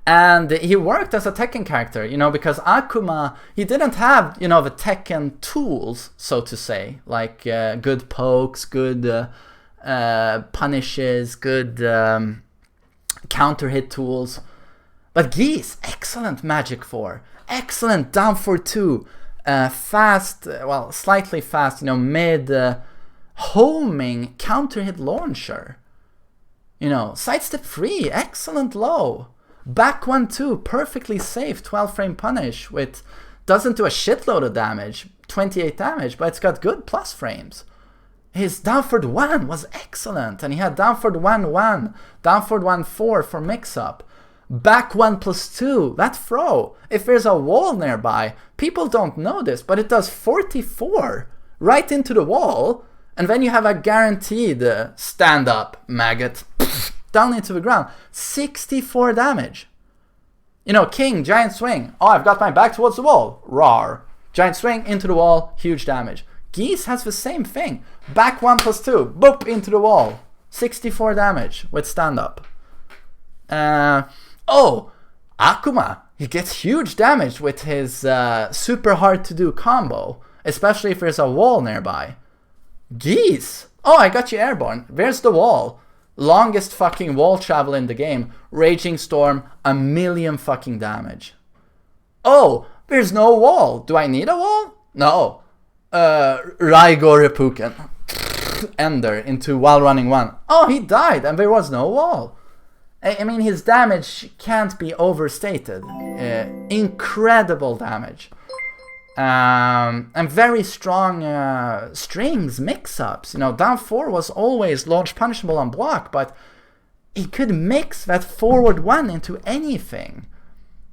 [SPEAKER 1] And he worked as a Tekken character, you know, because Akuma, he didn't have, you know, the Tekken tools, so to say, like good pokes, good punishes, good counter hit tools. But Geese, excellent Magic 4, excellent down for 2, fast, well, slightly fast, you know, mid homing counter hit launcher. You know, sidestep 3, excellent low. Back 1-2, perfectly safe 12 frame punish with, doesn't do a shitload of damage, 28 damage, but it's got good plus frames. His downward 1 was excellent, and he had downward 1-1, downward 1-4 for mix-up. Back 1+2, that throw, if there's a wall nearby, people don't know this, but it does 44 right into the wall, and then you have a guaranteed stand up, maggot, down into the ground, 64 damage. You know, King, giant swing, oh, I've got my back towards the wall, rawr. Giant swing, into the wall, huge damage. Geese has the same thing, back 1+2, boop, into the wall, 64 damage with stand up. Oh, Akuma, he gets huge damage with his super hard to do combo, especially if there's a wall nearby. Geese, oh, I got you airborne, there's the wall. Longest fucking wall travel in the game, Raging Storm, 1,000,000 fucking damage. Oh, there's no wall, do I need a wall? No. Raigo Reppuken. ender into while running 1. Oh, he died and there was no wall. I mean, his damage can't be overstated. Incredible damage. And very strong strings, mix-ups. You know, down 4 was always launch punishable on block, but he could mix that forward 1 into anything.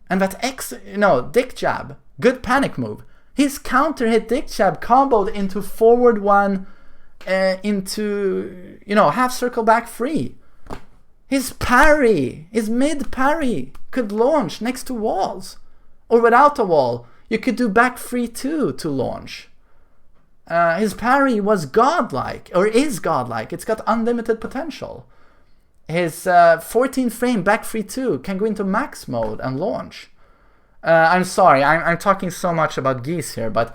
[SPEAKER 1] And that dick jab, good panic move. His counter hit dick jab comboed into forward 1 into, half circle back 3. His parry, his mid parry could launch next to walls. Or without a wall, you could do back 3-2 to launch. His parry was godlike, or is godlike. It's got unlimited potential. His 14 frame back 3-2 can go into max mode and launch. I'm sorry, I'm talking so much about Geese here, but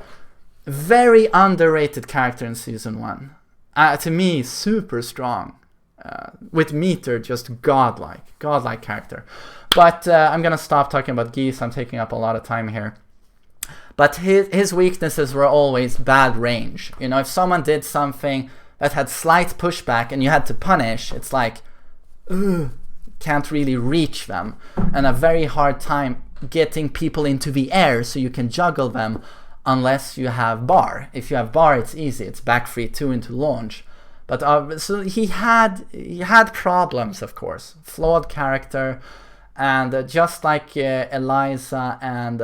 [SPEAKER 1] very underrated character in Season 1. To me, super strong. With meter, just godlike character. But I'm gonna stop talking about Geese. I'm taking up a lot of time here. But his weaknesses were always bad range. If someone did something that had slight pushback and you had to punish, it's like, can't really reach them, and a very hard time getting people into the air so you can juggle them unless you have bar. If you have bar, it's easy. It's back 3-2 into launch. But so he had problems, of course. Flawed character, and just like Eliza and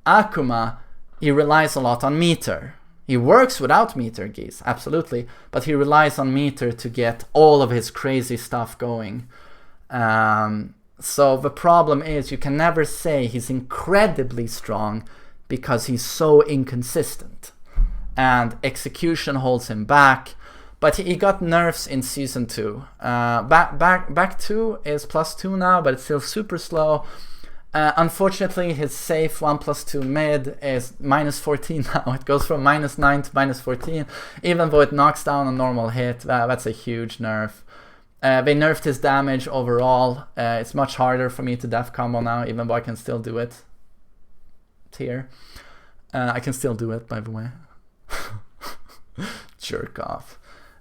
[SPEAKER 1] Akuma, he relies a lot on meter. He works without meter, Geese, absolutely, but he relies on meter to get all of his crazy stuff going. So the problem is you can never say he's incredibly strong because he's so inconsistent. And execution holds him back. But he got nerfs in Season 2. Back 2 is +2 now, but it's still super slow. Unfortunately, his safe 1+2 mid is -14 now. It goes from -9 to -14, even though it knocks down a normal hit. That's a huge nerf. They nerfed his damage overall. It's much harder for me to def combo now, even though I can still do it. Tier. I can still do it, by the way. Jerk off.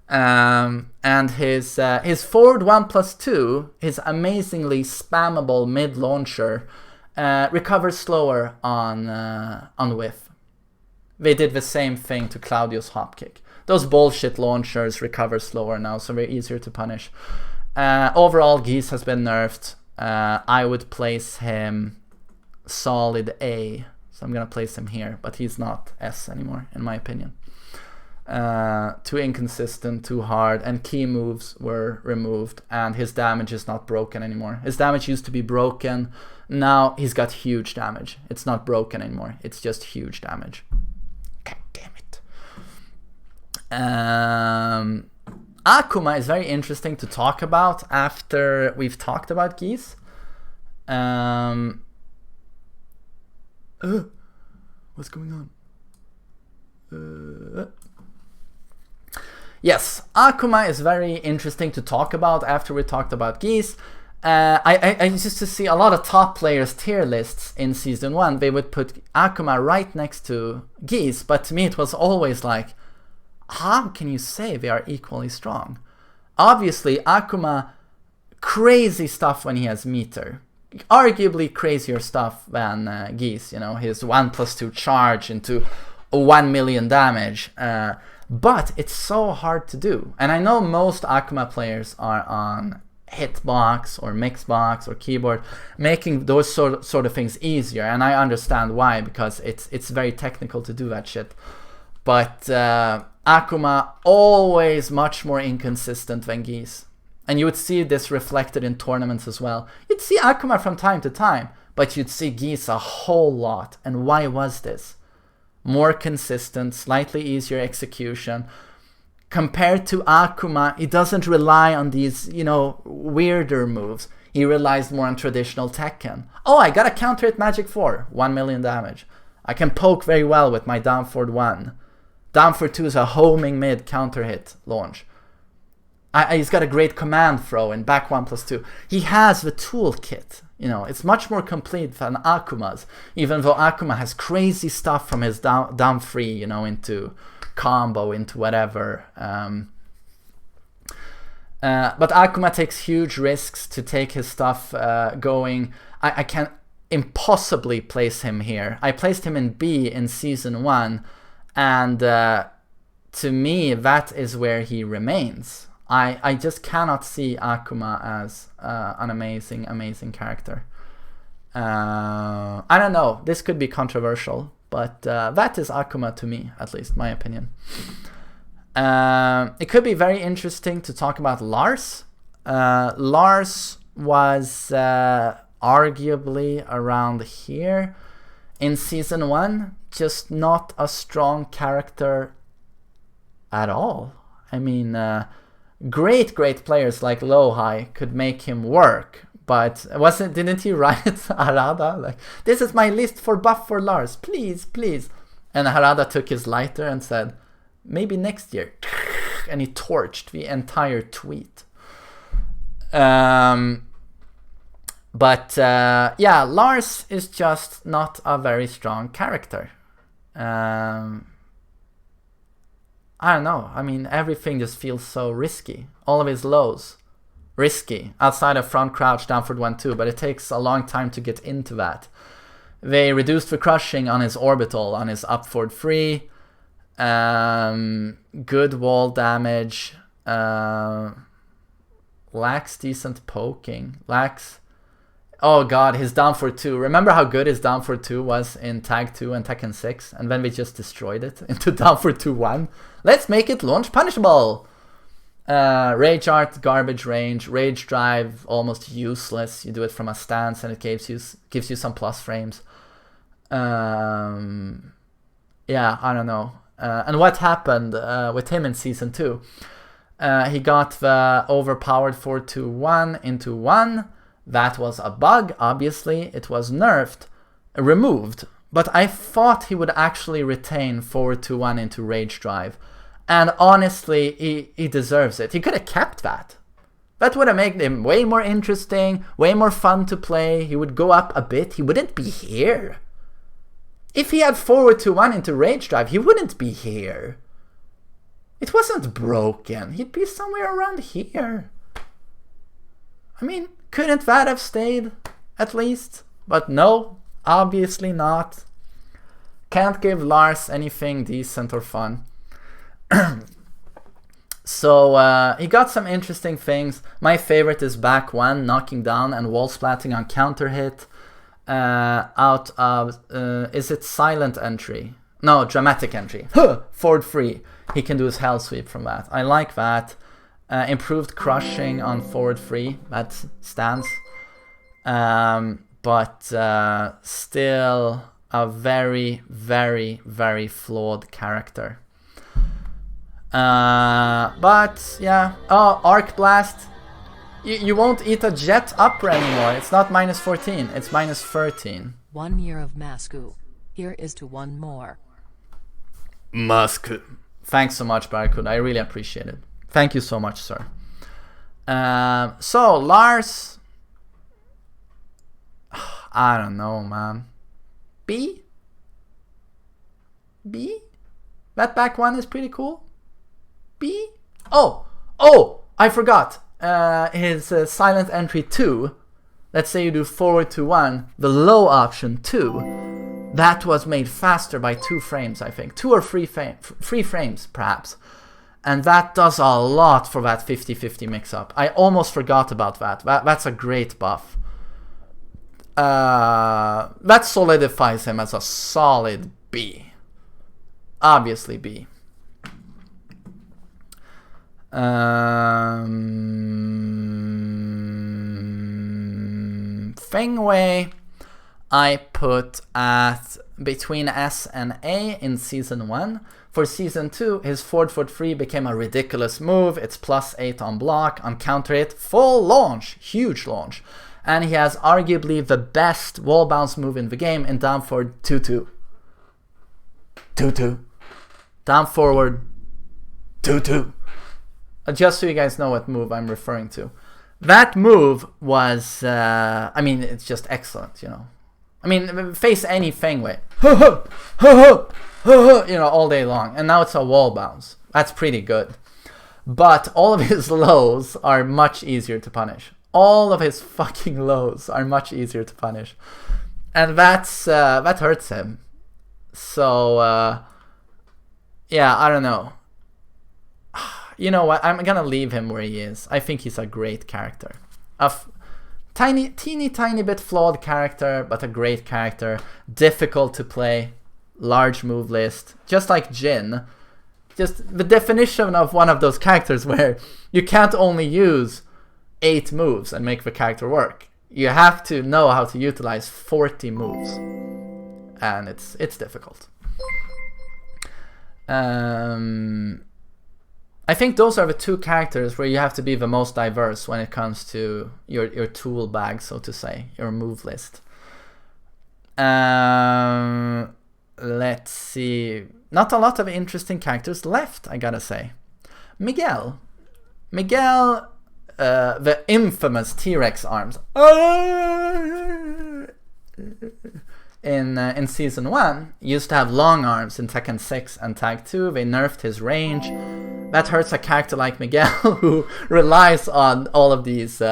[SPEAKER 1] And his forward 1+2, his amazingly spammable mid launcher, recovers slower on whiff. They did the same thing to Claudio's hop kick. Those bullshit launchers recover slower now, so they're easier to punish. Overall, Geese has been nerfed. I would place him solid A, so I'm gonna place him here, but he's not S anymore, in my opinion. Too inconsistent, too hard, and key moves were removed, and his damage is not broken anymore. His damage used to be broken. Now he's got huge damage. It's not broken anymore. It's just huge damage. God damn it. Akuma is very interesting to talk about after we've talked about Geese. What's going on? Yes, Akuma is very interesting to talk about after we talked about Geese. I used to see a lot of top players tier lists in Season 1. They would put Akuma right next to Geese, but to me it was always like, how can you say they are equally strong? Obviously, Akuma, crazy stuff when he has meter. Arguably crazier stuff than Geese, his 1+2 charge into 1 million damage. But it's so hard to do. And I know most Akuma players are on hitbox or mixbox or keyboard, making those sort of things easier. And I understand why, because it's very technical to do that shit. But Akuma, always much more inconsistent than Geese. And you would see this reflected in tournaments as well. You'd see Akuma from time to time, but you'd see Geese a whole lot. And why was this? More consistent, slightly easier execution. Compared to Akuma, he doesn't rely on these, weirder moves. He relies more on traditional Tekken. Oh, I got a counter hit magic 4, 1 million damage. I can poke very well with my down forward 1. Down forward 2 is a homing mid counter hit launch. He's got a great command throw in back 1+2. He has the toolkit. It's much more complete than Akuma's, even though Akuma has crazy stuff from his down 3, into combo, into whatever. But Akuma takes huge risks to take his stuff going. I can't impossibly place him here. I placed him in B in Season 1, and to me, that is where he remains. I just cannot see Akuma as an amazing, amazing character. I don't know, this could be controversial, but that is Akuma to me, at least, my opinion. It could be very interesting to talk about Lars. Lars was arguably around here in Season 1, just not a strong character at all. I mean, great players like Lohai could make him work, but didn't he write Harada like, this is my list for buff for Lars, please, please? And Harada took his lighter and said, maybe next year, and he torched the entire tweet. But yeah, Lars is just not a very strong character. I don't know. I mean, everything just feels so risky. All of his lows, risky. Outside of front crouch, down forward 1-2, but it takes a long time to get into that. They reduced the crushing on his orbital, on his up forward 3. Good wall damage. Lacks decent poking. Lacks... Oh god, his down forward 2. Remember how good his down forward 2 was in Tag 2 and Tekken 6? And then we just destroyed it into down forward 2-1. Let's make it launch punishable! Rage Art, garbage range. Rage Drive, almost useless. You do it from a stance and it gives you some plus frames. Yeah, I don't know. And what happened with him in Season 2? He got the overpowered 4-2-1 into 1. That was a bug, obviously. It was nerfed, removed. But I thought he would actually retain forward 2-1 into Rage Drive. And honestly, he deserves it. He could have kept that. That would have made him way more interesting, way more fun to play. He would go up a bit. He wouldn't be here. If he had forward 2-1 into Rage Drive, he wouldn't be here. It wasn't broken. He'd be somewhere around here. I mean, couldn't that have stayed, at least? But no, obviously not. Can't give Lars anything decent or fun. So he got some interesting things. My favorite is back 1, knocking down and wall splatting on counter hit. Out of, is it silent entry? No, dramatic entry. Forward 3. He can do his hell sweep from that. I like that. Improved crushing on forward 3, that stands. But still a very, very, very flawed character. But yeah, oh, Arc Blast. You won't eat a jet upper anymore. It's not minus 14, it's minus 13.
[SPEAKER 3] 1 year of Masku. Here is to one more.
[SPEAKER 1] Masku. Thanks so much, Barcode. I really appreciate it. Thank you so much, sir. So, Lars... I don't know, man. B? B? That back 1 is pretty cool. B? Oh! I forgot. His silent entry 2. Let's say you do forward to 1. The low option 2. That was made faster by 2 frames, I think. 2 or 3 frames, perhaps. And that does a lot for that 50-50 mix-up. I almost forgot about that. That's a great buff. That solidifies him as a solid B. Obviously B. Fengwei I put at between S and A in Season 1. For Season 2, his forward 3 became a ridiculous move. It's plus 8 on block, on counter hit, full launch, huge launch. And he has arguably the best wall bounce move in the game in down forward 2-2. 2-2. Down forward 2-2. Just so you guys know what move I'm referring to. That move was, I mean, it's just excellent, you know. I mean, face any Fengwei. You know, all day long. And now it's a wall bounce. That's pretty good. But all of his lows are much easier to punish. All of his fucking lows are much easier to punish. And that hurts him. So, yeah, I don't know. You know what? I'm gonna leave him where he is. I think he's a great character. Teeny tiny bit flawed character, but a great character. Difficult to play. Large move list. Just like Jin. Just the definition of one of those characters where you can't only use 8 moves and make the character work. You have to know how to utilize 40 moves. And it's difficult. I think those are the 2 characters where you have to be the most diverse when it comes to your tool bag, so to say, your move list. Let's see. Not a lot of interesting characters left, I gotta say. Miguel, the infamous T-Rex arms. In Season 1, used to have long arms in Tekken 6 and Tag 2. They nerfed his range. That hurts a character like Miguel, who relies on all of these,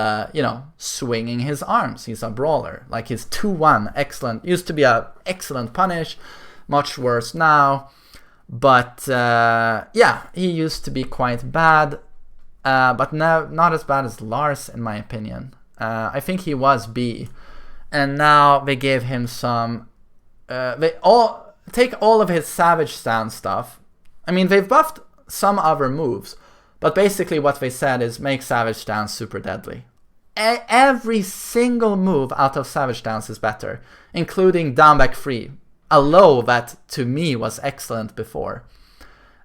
[SPEAKER 1] swinging his arms. He's a brawler. Like his 2-1, excellent. Used to be an excellent punish. Much worse now. But, yeah, he used to be quite bad. But now, not as bad as Lars, in my opinion. I think he was B. And now they gave him some... they all take all of his Savage Stance stuff. I mean, they've buffed some other moves. But basically what they said is make Savage Stance super deadly. Every single move out of Savage Stance is better. Including down back free. A low that to me was excellent before.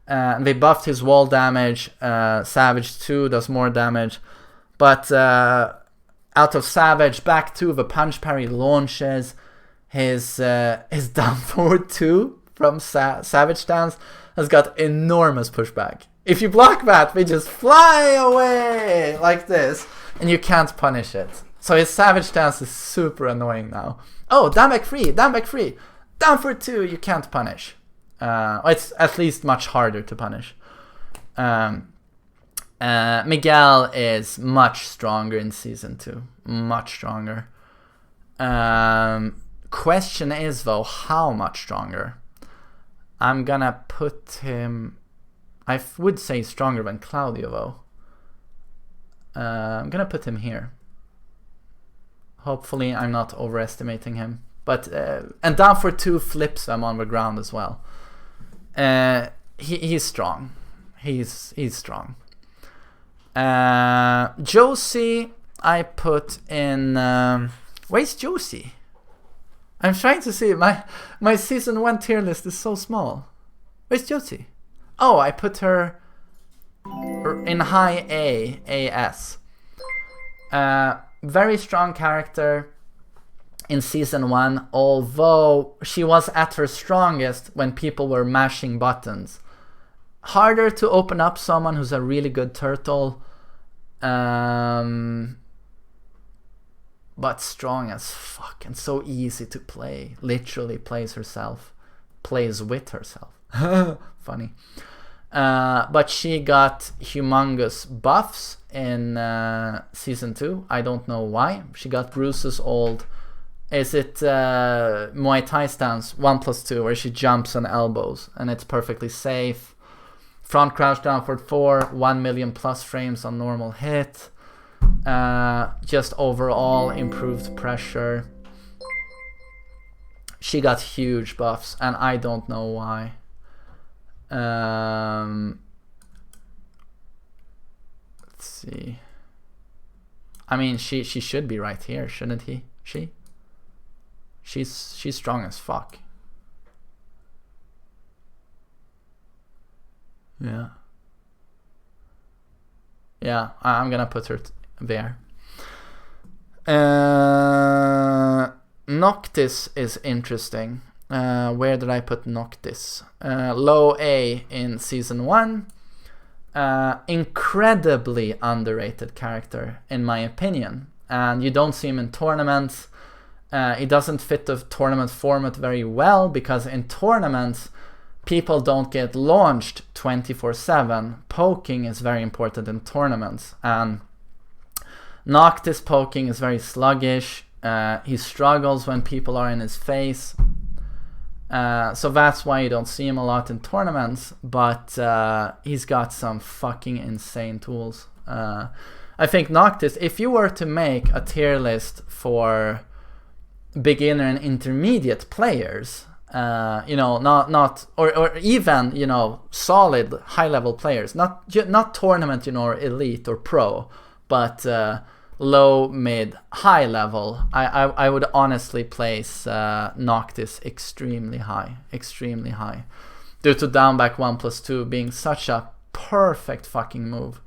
[SPEAKER 1] They buffed his wall damage. Savage 2 does more damage. But out of Savage, back 2, the punch parry launches. His down forward 2 from Savage Stance has got enormous pushback. If you block that, they just fly away like this. And you can't punish it. So his Savage Stance is super annoying now. Oh, down back free, down back free. Down for 2, you can't punish. It's at least much harder to punish. Miguel is much stronger in Season 2. Much stronger. Question is, though, how much stronger? I'm gonna put him... I would say stronger than Claudio, though. I'm gonna put him here. Hopefully I'm not overestimating him. But and down for 2 flips them on the ground as well. He's strong. He's strong. Josie, I put in. Where's Josie? I'm trying to see. My Season 1 tier list is so small. Where's Josie? Oh, I put her in high A, AS. Very strong character. In Season 1, although she was at her strongest when people were mashing buttons. Harder to open up someone who's a really good turtle. But strong as fuck and so easy to play. Literally plays herself. Plays with herself. Funny. But she got humongous buffs in Season 2. I don't know why. She got Bruce's old... Is it Muay Thai stance 1+2 where she jumps and elbows and it's perfectly safe. Front crouch down for 4, 1 million plus frames on normal hit. Just overall improved pressure. She got huge buffs and I don't know why. Let's see. I mean, she should be right here, shouldn't he? She's strong as fuck. Yeah. Yeah, I'm gonna put her there. Noctus is interesting. Where did I put Noctus? Low A in Season 1. Incredibly underrated character, in my opinion. And you don't see him in tournaments. It doesn't fit the tournament format very well because in tournaments people don't get launched 24/7. Poking is very important in tournaments, and Noctis poking is very sluggish. He struggles when people are in his face. So that's why you don't see him a lot in tournaments, but he's got some fucking insane tools. I think Noctis, if you were to make a tier list for beginner and intermediate players, or even, solid high-level players, not tournament, or elite or pro, but low, mid, high level, I would honestly place Noctis extremely high, due to down back 1+2 being such a perfect fucking move.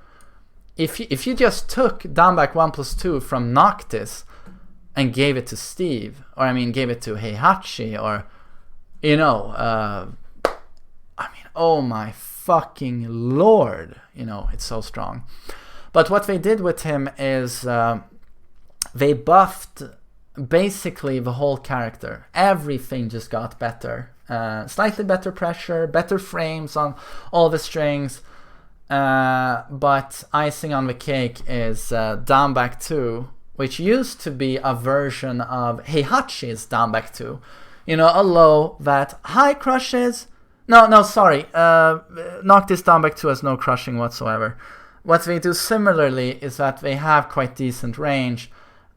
[SPEAKER 1] If you just took down back 1+2 from Noctis and gave it to Steve, or gave it to Hachi, or oh my fucking lord, it's so strong. But what they did with him is they buffed basically the whole character. Everything just got better. Slightly better pressure, better frames on all the strings. But icing on the cake is down back 2, which used to be a version of Hachi's down back 2. A low that high crushes. Sorry. Noctis down back 2 has no crushing whatsoever. What they do similarly is that they have quite decent range,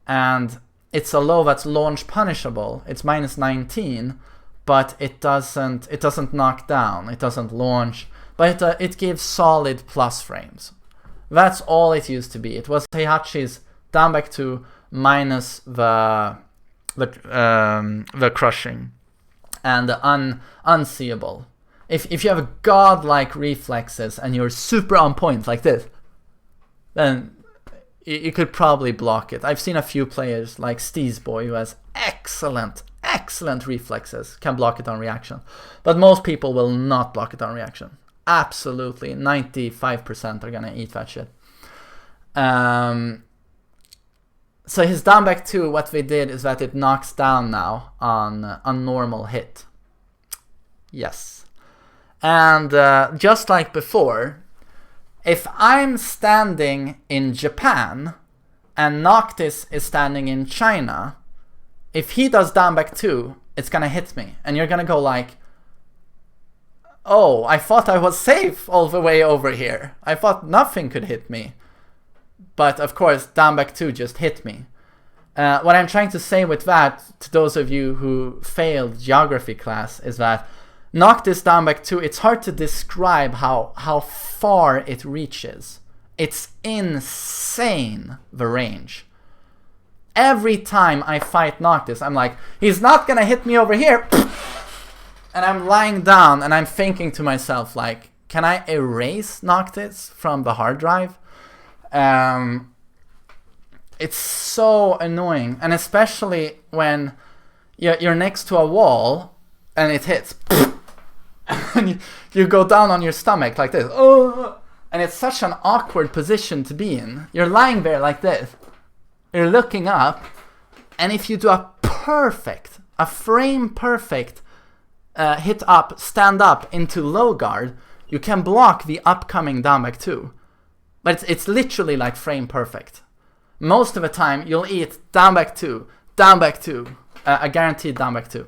[SPEAKER 1] and it's a low that's launch punishable. It's -19, but it doesn't knock down, it doesn't launch, but it gives solid plus frames. That's all it used to be. It was Heihachi's down back 2 minus the crushing and the unseeable. If you have godlike reflexes and you're super on point like this, then you could probably block it. I've seen a few players like Steez Boy, who has excellent reflexes, can block it on reaction. But most people will not block it on reaction. Absolutely, 95% are gonna eat that shit. So his down back 2, what they did is that it knocks down now on a normal hit. Yes. And just like before, if I'm standing in Japan and Noctis is standing in China, if he does down back 2, it's gonna hit me. And you're gonna go like, oh, I thought I was safe all the way over here. I thought nothing could hit me. But of course, down back 2 just hit me. What I'm trying to say with that, to those of you who failed geography class, is that Noctis down back 2, it's hard to describe how far it reaches. It's insane, the range. Every time I fight Noctis, I'm like, he's not gonna hit me over here. And I'm lying down and I'm thinking to myself, like, can I erase Noctis from the hard drive? It's so annoying. And especially when you're next to a wall and it hits. And you go down on your stomach like this. Oh, and it's such an awkward position to be in. You're lying there like this. You're looking up. And if you do a frame perfect hit up, stand up into low guard, you can block the upcoming down back 2. But it's literally like frame perfect. Most of the time, you'll eat down back 2, a guaranteed down back 2.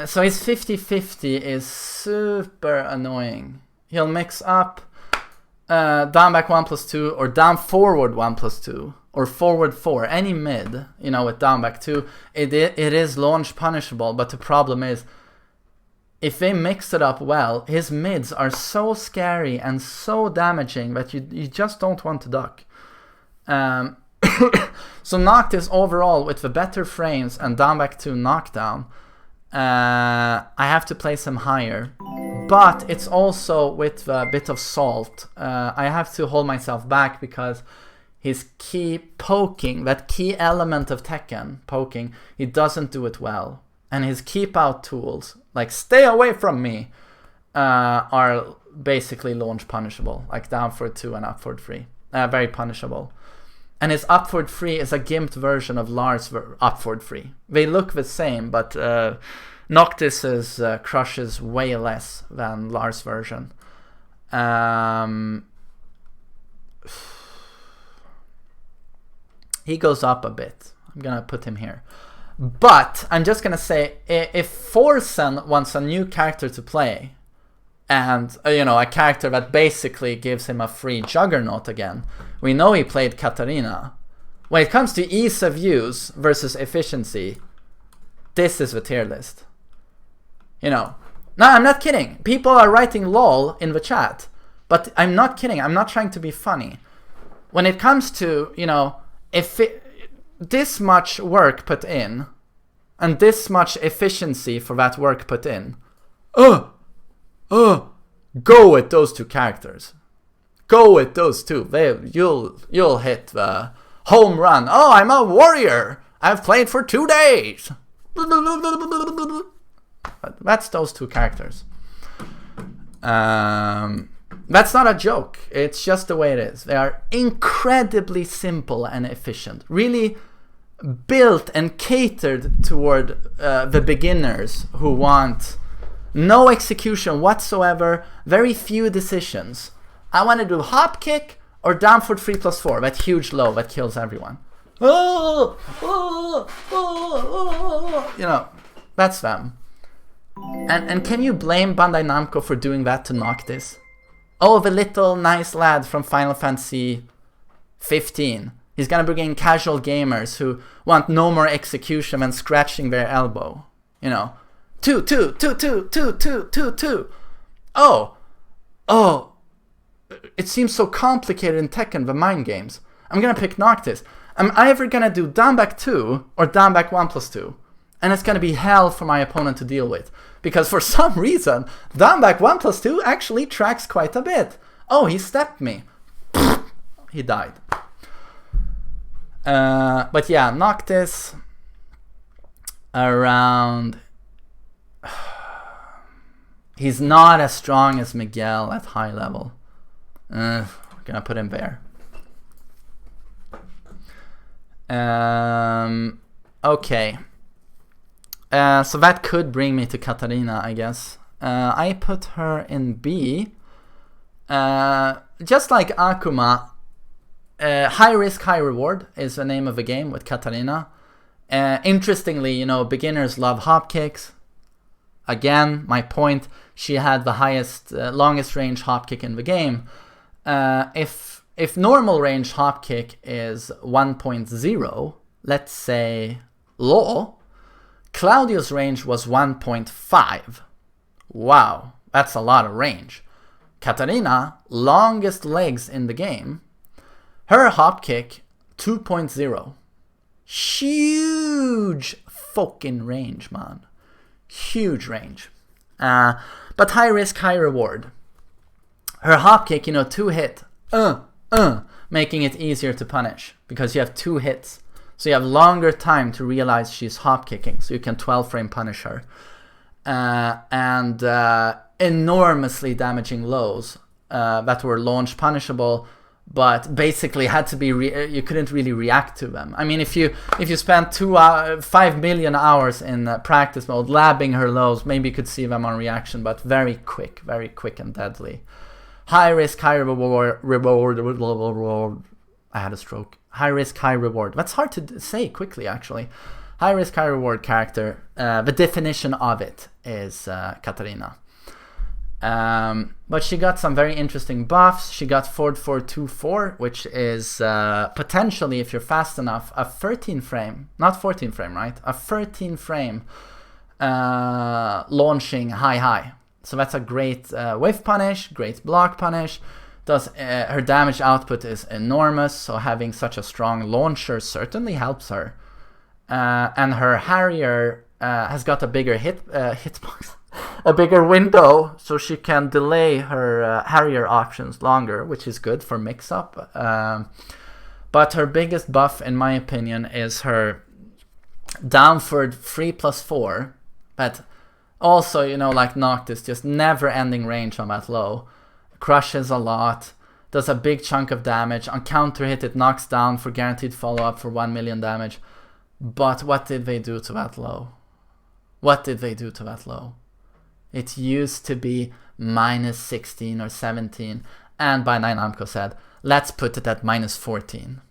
[SPEAKER 1] So his 50-50 is super annoying. He'll mix up down back 1+2 or down forward 1+2 or forward 4, any mid, with down back 2. It is launch punishable, but the problem is, if they mix it up well, his mids are so scary and so damaging that you just don't want to duck. So Noctis overall, with the better frames and down back 2 knockdown, I have to place him higher. But it's also with a bit of salt. I have to hold myself back because his key poking, that key element of Tekken, poking, he doesn't do it well. And his keep out tools, like stay away from me, are basically launch punishable, like down for 2 and up for 3. Very punishable. and his upward 3 is a gimped version of Lars' upward 3. They look the same, but Noctus's crushes way less than Lars' version. He goes up a bit. I'm gonna put him here. But I'm just gonna say, if Forsen wants a new character to play, and a character that basically gives him a free juggernaut again, we know he played Katerina. When it comes to ease of use versus efficiency, this is the tier list. No, I'm not kidding. People are writing lol in the chat, but I'm not kidding. I'm not trying to be funny. When it comes to, if this much work put in, and this much efficiency for that work put in, go with those two characters. Go with those two. You'll hit the home run. Oh, I'm a warrior. I've played for 2 days. That's those two characters. That's not a joke. It's just the way it is. They are incredibly simple and efficient. Really built and catered toward the beginners who want no execution whatsoever, very few decisions. I want to do hop kick or down for 3+4. That huge low that kills everyone. That's them. And can you blame Bandai Namco for doing that to Noctis? Oh, the little nice lad from Final Fantasy 15. He's gonna bring in casual gamers who want no more execution than scratching their elbow. Two. Oh. It seems so complicated in Tekken, the mind games. I'm gonna pick Noctis. I'm either gonna do down back 2 or down back 1+2. And it's gonna be hell for my opponent to deal with. Because for some reason, down back 1+2 actually tracks quite a bit. Oh, he stepped me. He died. But yeah, Noctis around. He's not as strong as Miguel at high level. We're gonna put him there. Okay. So that could bring me to Catalina, I guess. I put her in B. Just like Akuma, high risk, high reward is the name of the game with Catalina. Interestingly, beginners love hop kicks. Again, my point, she had the highest, longest range hop kick in the game. If normal range hop kick is 1.0, let's say low, Claudio's range was 1.5. Wow, that's a lot of range. Katerina, longest legs in the game, her hop kick 2.0. Huge fucking range, man. Huge range. But high risk, high reward. Her hop kick, 2 hit. Making it easier to punish because you have 2 hits. So you have longer time to realize she's hop kicking. So you can 12 frame punish her. And enormously damaging lows that were launch punishable, but basically had to be you couldn't really react to them. I mean, if you spent 5 million hours in practice mode labbing her lows, maybe you could see them on reaction, but very quick and deadly. High risk, high reward. I had a stroke. High risk, high reward. That's hard to say quickly, actually. High risk, high reward character. The definition of it is Katerina. But she got some very interesting buffs. She got 4424, which is potentially, if you're fast enough, a 13 frame, not 14 frame, right? A 13 frame launching high. So that's a great whiff punish, great block punish. Her damage output is enormous, so having such a strong launcher certainly helps her. And her Harrier has got a bigger hitbox. A bigger window, so she can delay her Harrier options longer, which is good for mix-up. But her biggest buff, in my opinion, is her downward 3+4. But also, like Noctis, just never-ending range on that low. Crushes a lot. does a big chunk of damage. On counter hit, it knocks down for guaranteed follow-up for 1 million damage. But what did they do to that low? What did they do to that low? It used to be minus 16 or 17. And by 9 Namco said, let's put it at minus 14.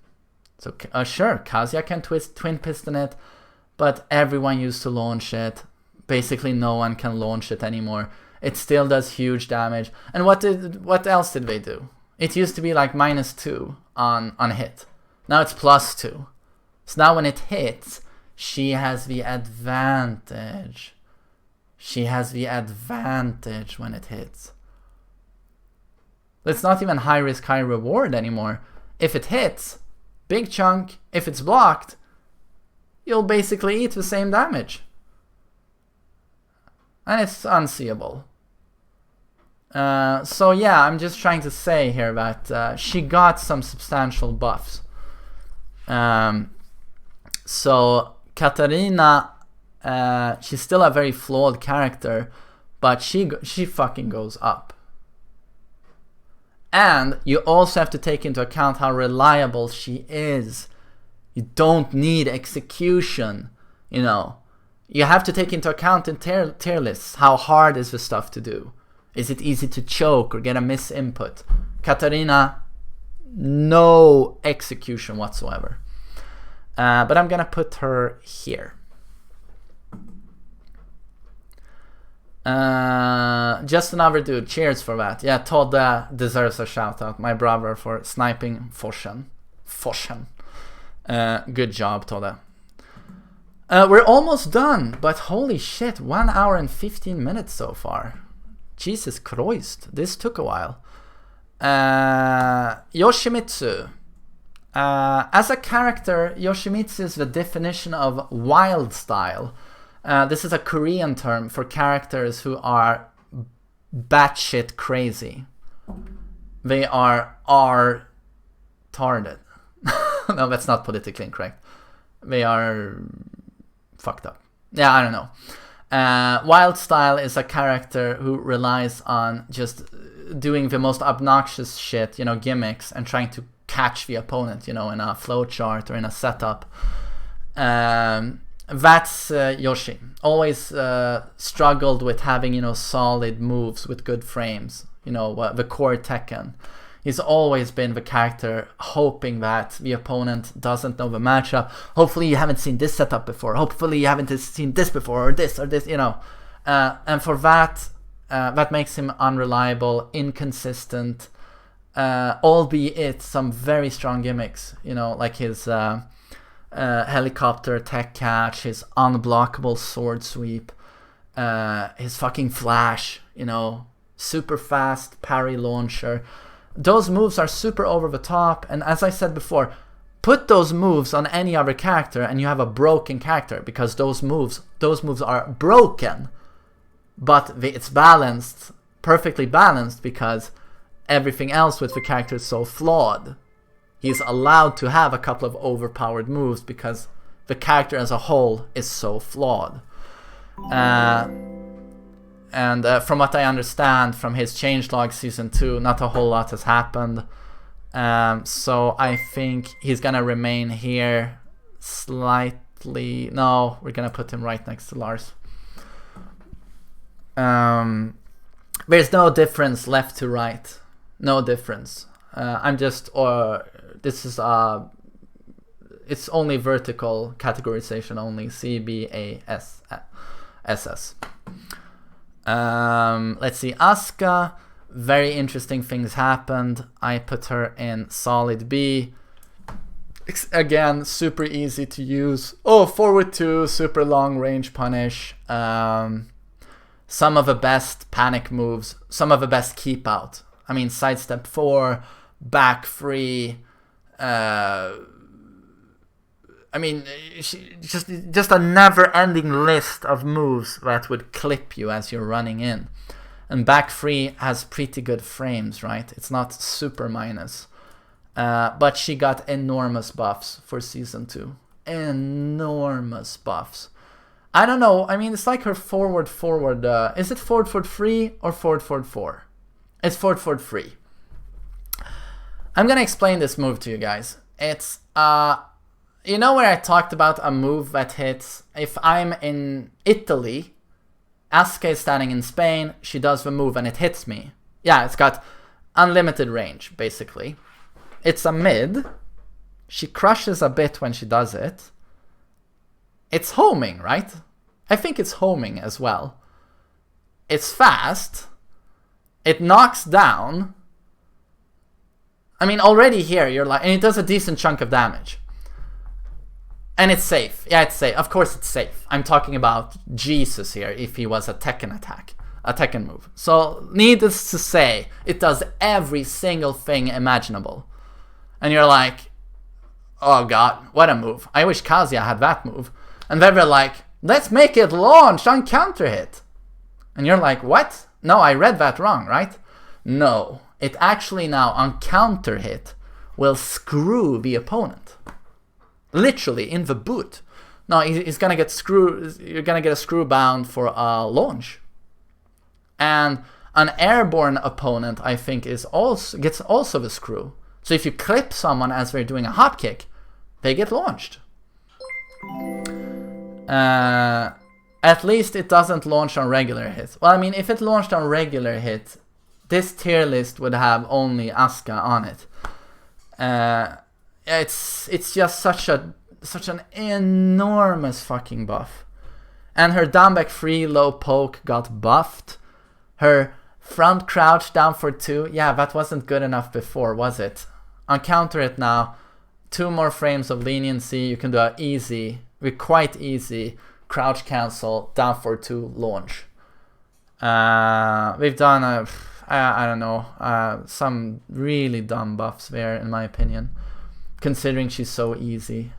[SPEAKER 1] So sure, Kazuya can twin piston it, but everyone used to launch it. Basically no one can launch it anymore. It still does huge damage. And what else did they do? It used to be like minus 2 on hit. Now it's plus 2. So now when it hits, she has the advantage. She has the advantage when it hits. It's not even high risk, high reward anymore. If it hits, big chunk. If it's blocked, you'll basically eat the same damage. And it's unseeable. So yeah, I'm just trying to say here that she got some substantial buffs. So Katerina, she's still a very flawed character, but she fucking goes up. And you also have to take into account how reliable she is. You don't need execution, you know. You have to take into account in tier lists how hard is the stuff to do. Is it easy to choke or get a miss input? Katerina, no execution whatsoever. But I'm gonna put her here. Just another dude. Cheers for that. Yeah, Todd deserves a shout out. My brother for sniping Forsen. Good job, Todd. We're almost done, but holy shit, 1 hour and 15 minutes so far. Jesus Christ, this took a while. Yoshimitsu. As a character, Yoshimitsu is the definition of wild style. This is a Korean term for characters who are batshit crazy. They are retarded. No, that's not politically incorrect. They are fucked up. Yeah, I don't know. Wild style is a character who relies on just doing the most obnoxious shit, you know, gimmicks, and trying to catch the opponent, you know, in a flowchart or in a setup. That's Yoshi. Always struggled with having, you know, solid moves with good frames. You know, the core Tekken. He's always been the character hoping that the opponent doesn't know the matchup. Hopefully you haven't seen this setup before. Hopefully you haven't seen this before, or this, you know. And for that, that makes him unreliable, inconsistent, albeit some very strong gimmicks. You know, like his helicopter tech catch, his unblockable sword sweep, his fucking flash, you know, super fast parry launcher. Those moves are super over the top, and as I said before, put those moves on any other character and you have a broken character, because those moves are broken, but it's balanced, perfectly balanced, because everything else with the character is so flawed. He's allowed to have a couple of overpowered moves because the character as a whole is so flawed. And from what I understand from his changelog season 2, not a whole lot has happened. So I think he's gonna remain here slightly. No, we're gonna put him right next to Lars. There's no difference left to right. No difference. I'm just, this is it's only vertical categorization only. C, B, A, S, S, S. Let's see, Asuka, very interesting things happened. I put her in solid B. Again, super easy to use. Oh, forward 2, super long range punish. Some of the best panic moves, some of the best keep out. I mean, sidestep 4, back 3. I mean, just a never-ending list of moves that would clip you as you're running in. And back 3 has pretty good frames, right? It's not super minus. But she got enormous buffs for Season 2. Enormous buffs. I don't know, I mean, it's like her forward, is it forward 3 or forward 4? It's forward 3. I'm gonna explain this move to you guys. It's you know where I talked about a move that hits if I'm in Italy, Asuka is standing in Spain, she does the move and it hits me. Yeah, it's got unlimited range, basically. It's a mid. She crushes a bit when she does it. It's homing, right? I think it's homing as well. It's fast. It knocks down. I mean, already here, you're like... And it does a decent chunk of damage. And it's safe. Yeah, it's safe. Of course it's safe. I'm talking about Jesus here, if he was a Tekken attack. A Tekken move. So, needless to say, it does every single thing imaginable. And you're like, oh god, what a move. I wish Kazuya had that move. And then they're like, let's make it launch on counter hit. And you're like, what? No, I read that wrong, right? No, it actually now on counter hit will screw the opponent. Literally in the boot. No, he's gonna get screw. You're gonna get a screw bound for a launch. And an airborne opponent, I think, gets also the screw. So if you clip someone as they're doing a hop kick, they get launched. At least it doesn't launch on regular hits. Well, I mean, if it launched on regular hit, this tier list would have only Asuka on it. It's just such an enormous fucking buff. And her down back free low poke got buffed. Her front crouch down for 2, yeah, that wasn't good enough before, was it? On counter it now, 2 more frames of leniency, you can do a easy, quite easy crouch cancel, down for 2 launch. We've done I don't know, some really dumb buffs there in my opinion, considering she's so easy.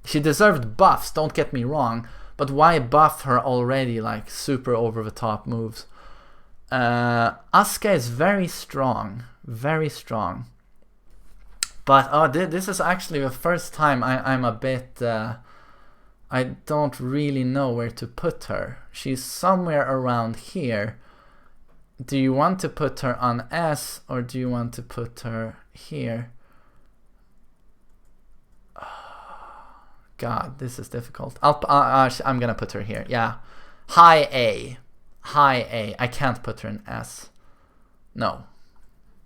[SPEAKER 1] She deserved buffs, don't get me wrong, but why buff her already like super over the top moves? Asuka is very strong, very strong. But this is actually the first time I'm a bit... I don't really know where to put her. She's somewhere around here. Do you want to put her on S or do you want to put her here? God, this is difficult. I'm gonna put her here. Yeah, high A. High A. I can't put her in S. No,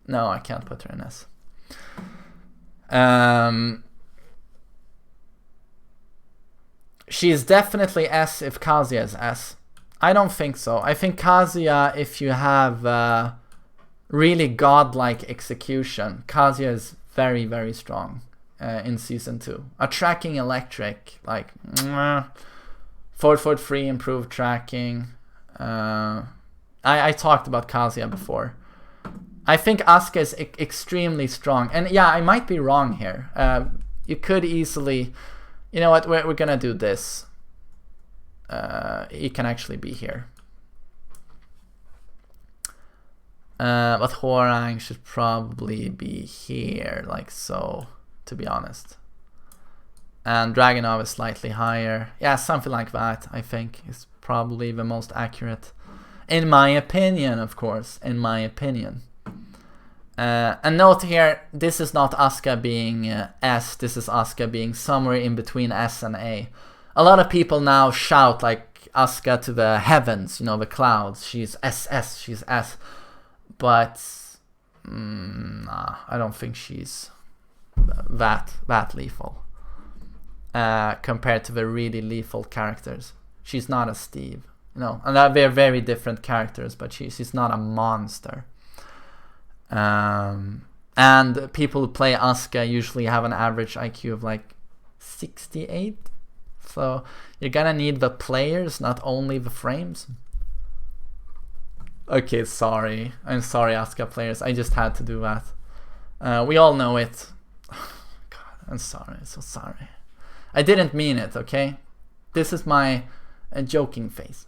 [SPEAKER 1] I can't put her in S. She is definitely S if Kazuya is S. I don't think so. I think Kazuya, if you have really godlike execution, Kazuya is very, very strong in Season 2. A tracking electric, like, forward free, improved tracking. I talked about Kazuya before. I think Asuka is extremely strong. And yeah, I might be wrong here. You could easily... You know what, we're gonna do this. He can actually be here. But Hwoarang should probably be here, like so, to be honest. And Draganov is slightly higher. Yeah, something like that, I think, is probably the most accurate. In my opinion, of course, in my opinion. And note here, this is not Asuka being S, this is Asuka being somewhere in between S and A. A lot of people now shout like Asuka to the heavens, you know, the clouds. She's SS, she's S. But, nah, I don't think she's that lethal. Compared to the really lethal characters. She's not a Steve, you know. And they're very different characters, but she's not a monster. And people who play Asuka usually have an average IQ of like 68. So you're gonna need the players, not only the frames. Okay, sorry. I'm sorry, Asuka players. I just had to do that. We all know it. God, I'm sorry. So sorry. I didn't mean it, okay? This is my joking face.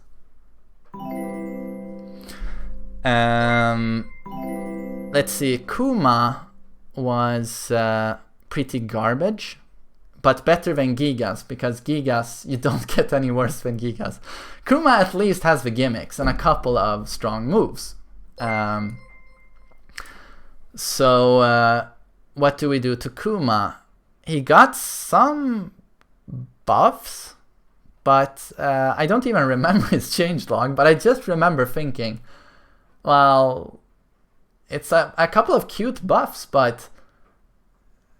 [SPEAKER 1] Let's see, Kuma was pretty garbage, but better than Gigas, because Gigas, you don't get any worse than Gigas. Kuma at least has the gimmicks and a couple of strong moves. So what do we do to Kuma? He got some buffs, but I don't even remember his changelog, but I just remember thinking, well, it's a couple of cute buffs, but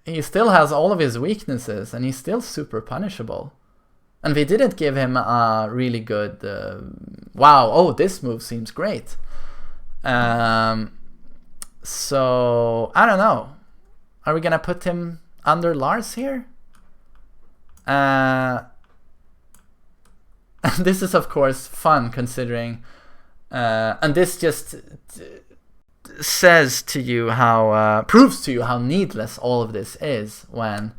[SPEAKER 1] he still has all of his weaknesses, and he's still super punishable. And they didn't give him a really good, wow, oh, this move seems great. So, I don't know. Are we gonna put him under Lars here? This is, of course, fun considering, and this just says to you how, proves to you how needless all of this is when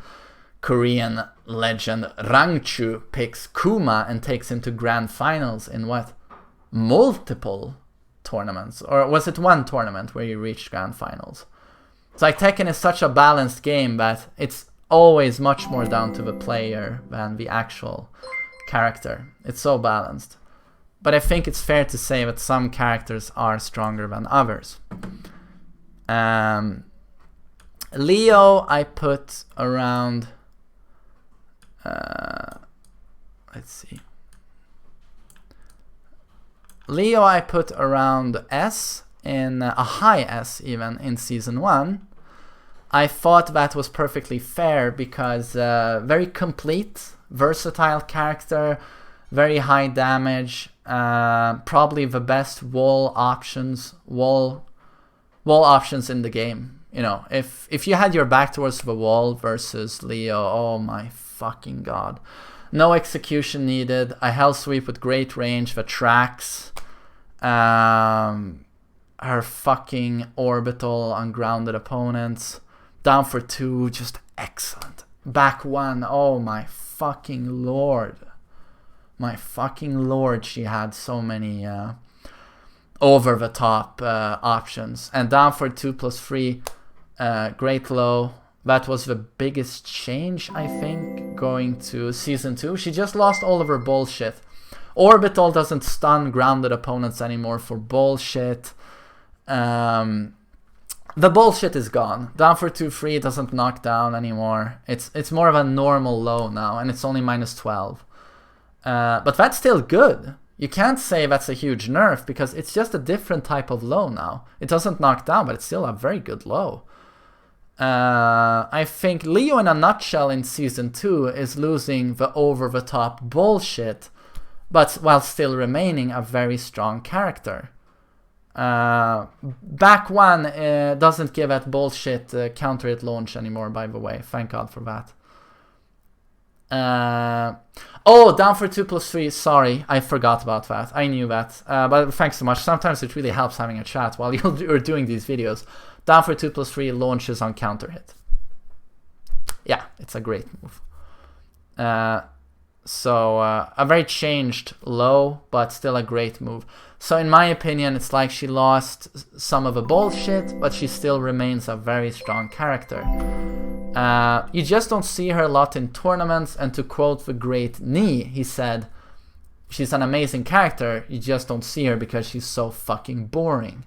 [SPEAKER 1] Korean legend Rangchu picks Kuma and takes him to grand finals in what? Multiple tournaments? Or was it one tournament where you reached grand finals? It's like Tekken is such a balanced game that it's always much more down to the player than the actual character. It's so balanced. But I think it's fair to say that some characters are stronger than others. Leo I put around, let's see. Leo I put around S, in a high S even, in Season 1. I thought that was perfectly fair because very complete, versatile character, very high damage, probably the best wall options in the game. You know, if you had your back towards the wall versus Leo, oh my fucking god. No execution needed, a hell sweep with great range that tracks, her fucking orbital on grounded opponents, down for 2, just excellent. Back 1, oh my fucking lord. My fucking lord, she had so many over-the-top options. And down for 2+3, great low. That was the biggest change, I think, going to Season 2. She just lost all of her bullshit. Orbital doesn't stun grounded opponents anymore for bullshit. The bullshit is gone. Down for 2-3 doesn't knock down anymore. It's more of a normal low now, and it's only -12. But that's still good. You can't say that's a huge nerf because it's just a different type of low now. It doesn't knock down, but it's still a very good low. I think Leo in a nutshell in Season 2 is losing the over-the-top bullshit, but while still remaining a very strong character. Back 1 doesn't give that bullshit counter hit launch anymore, by the way. Thank God for that. Oh, down for 2+3. Sorry, I forgot about that. I knew that. But thanks so much. Sometimes it really helps having a chat while you're doing these videos. Down for 2+3 launches on counter hit. Yeah, it's a great move. So a very changed low, but still a great move. So in my opinion, it's like she lost some of the bullshit, but she still remains a very strong character. You just don't see her a lot in tournaments, and to quote the great Nee, he said, she's an amazing character, you just don't see her because she's so fucking boring.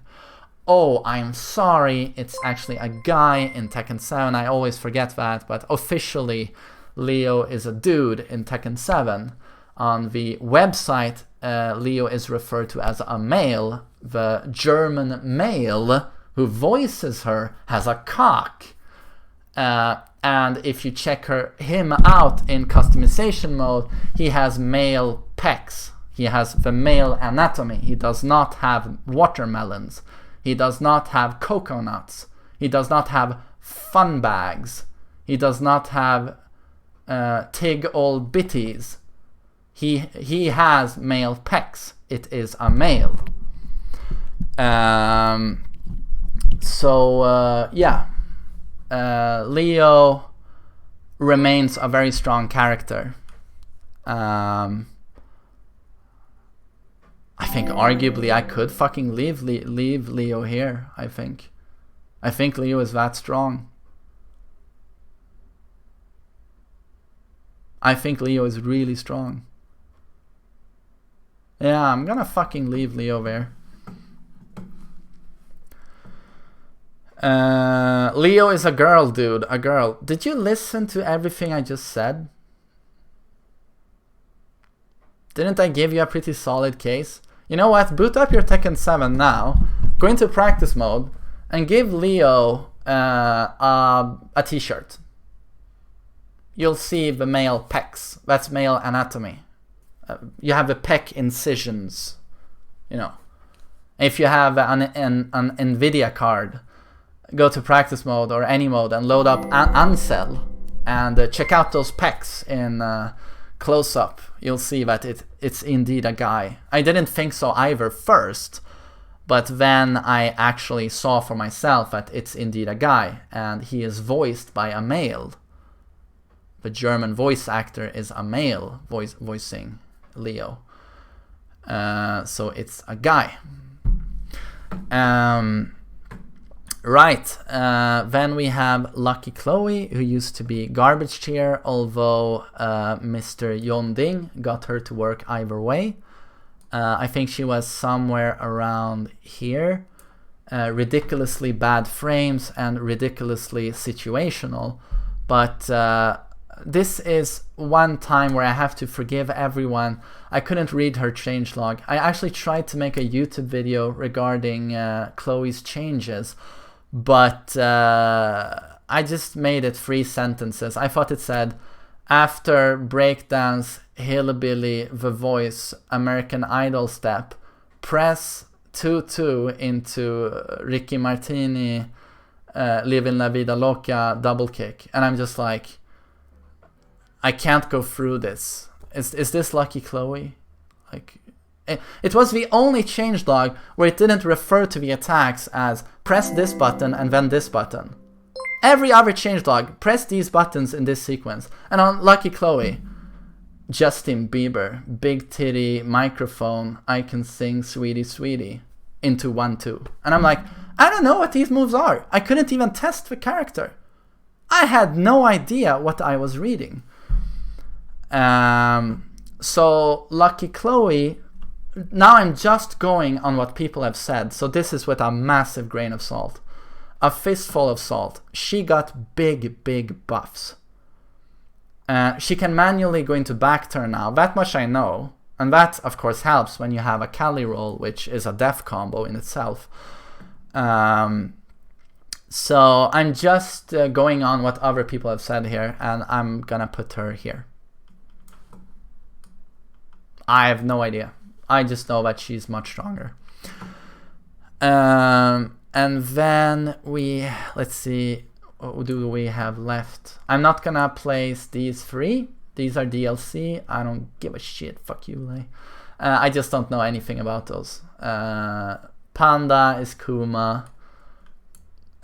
[SPEAKER 1] Oh, I'm sorry, it's actually a guy in Tekken 7, I always forget that, but officially Leo is a dude in Tekken 7. On the website, Leo is referred to as a male. The German male who voices her has a cock. And if you check him out in customization mode, he has male pecs. He has the male anatomy. He does not have watermelons. He does not have coconuts. He does not have fun bags. He does not have tig old bitties. He has male pecs. It is a male. Yeah. Leo remains a very strong character. I think arguably I could fucking leave Leo here. I think Leo is that strong. I think Leo is really strong. Yeah, I'm gonna fucking leave Leo there. Leo is a girl, dude. A girl. Did you listen to everything I just said? Didn't I give you a pretty solid case? You know what? Boot up your Tekken 7 now. Go into practice mode and give Leo a t-shirt. You'll see the male pecs. That's male anatomy. You have the pec incisions. You know. If you have an NVIDIA card, go to practice mode or any mode and load up Ansel and check out those pecs in close up. You'll see that it's indeed a guy. I didn't think so either first, but then I actually saw for myself that it's indeed a guy, and he is voiced by a male. The German voice actor is a male voicing Leo. So it's a guy. Right, then we have Lucky Chloe, who used to be Garbage Chair, although Mr. Yonding got her to work either way. I think she was somewhere around here. Ridiculously bad frames and ridiculously situational. But this is one time where I have to forgive everyone. I couldn't read her changelog. I actually tried to make a YouTube video regarding Chloe's changes, but I just made it 3 sentences. I thought it said, after breakdance, hillbilly, The Voice, American Idol step, press 2-2 into Ricky Martini, Living La Vida Loca, double kick. And I'm just like, I can't go through this. Is this Lucky Chloe? Like, it was the only changelog where it didn't refer to the attacks as press this button and then this button. Every other changelog, press these buttons in this sequence. And on Lucky Chloe, Justin Bieber, big titty, microphone, I can sing Sweetie Sweetie, into 1-2. And I'm like, I don't know what these moves are. I couldn't even test the character. I had no idea what I was reading. So Lucky Chloe, now I'm just going on what people have said. So this is with a massive grain of salt. A fistful of salt. She got big buffs. She can manually go into back turn now. That much I know. And that, of course, helps when you have a Kali roll, which is a death combo in itself. So I'm just going on what other people have said here, and I'm gonna put her here. I have no idea. I just know that she's much stronger. And then let's see, what do we have left? I'm not gonna place these 3. These are DLC. I don't give a shit. Fuck you, Lay. I just don't know anything about those. Panda is Kuma.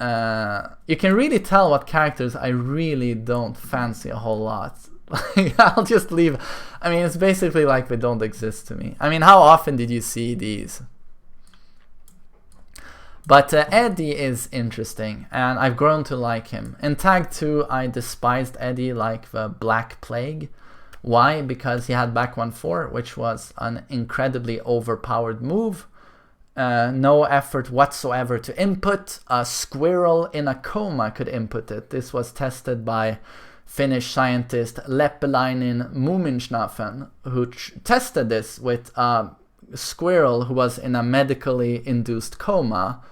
[SPEAKER 1] You can really tell what characters I really don't fancy a whole lot. I'll just leave. I mean, it's basically like they don't exist to me. I mean, how often did you see these? But Eddie is interesting, and I've grown to like him. In Tag 2, I despised Eddie like the Black Plague. Why? Because he had back 1-4, which was an incredibly overpowered move. No effort whatsoever to input. A squirrel in a coma could input it. This was tested by Finnish scientist Leppäläinen Muuminschnaffen, who tested this with a squirrel who was in a medically induced coma.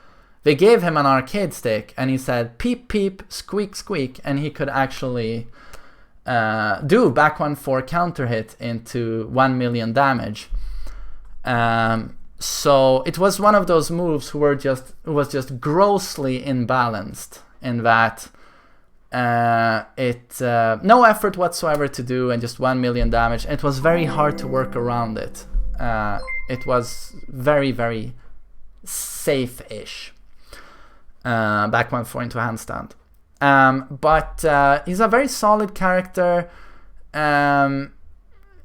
[SPEAKER 1] They gave him an arcade stick and he said peep peep, squeak squeak, and he could actually do back 1-4 counter hit into 1 million damage. So it was one of those moves who was just grossly imbalanced in that no effort whatsoever to do and just 1 million damage. It was very hard to work around it. It was very, very safe-ish. Back 1-4 into handstand. But he's a very solid character.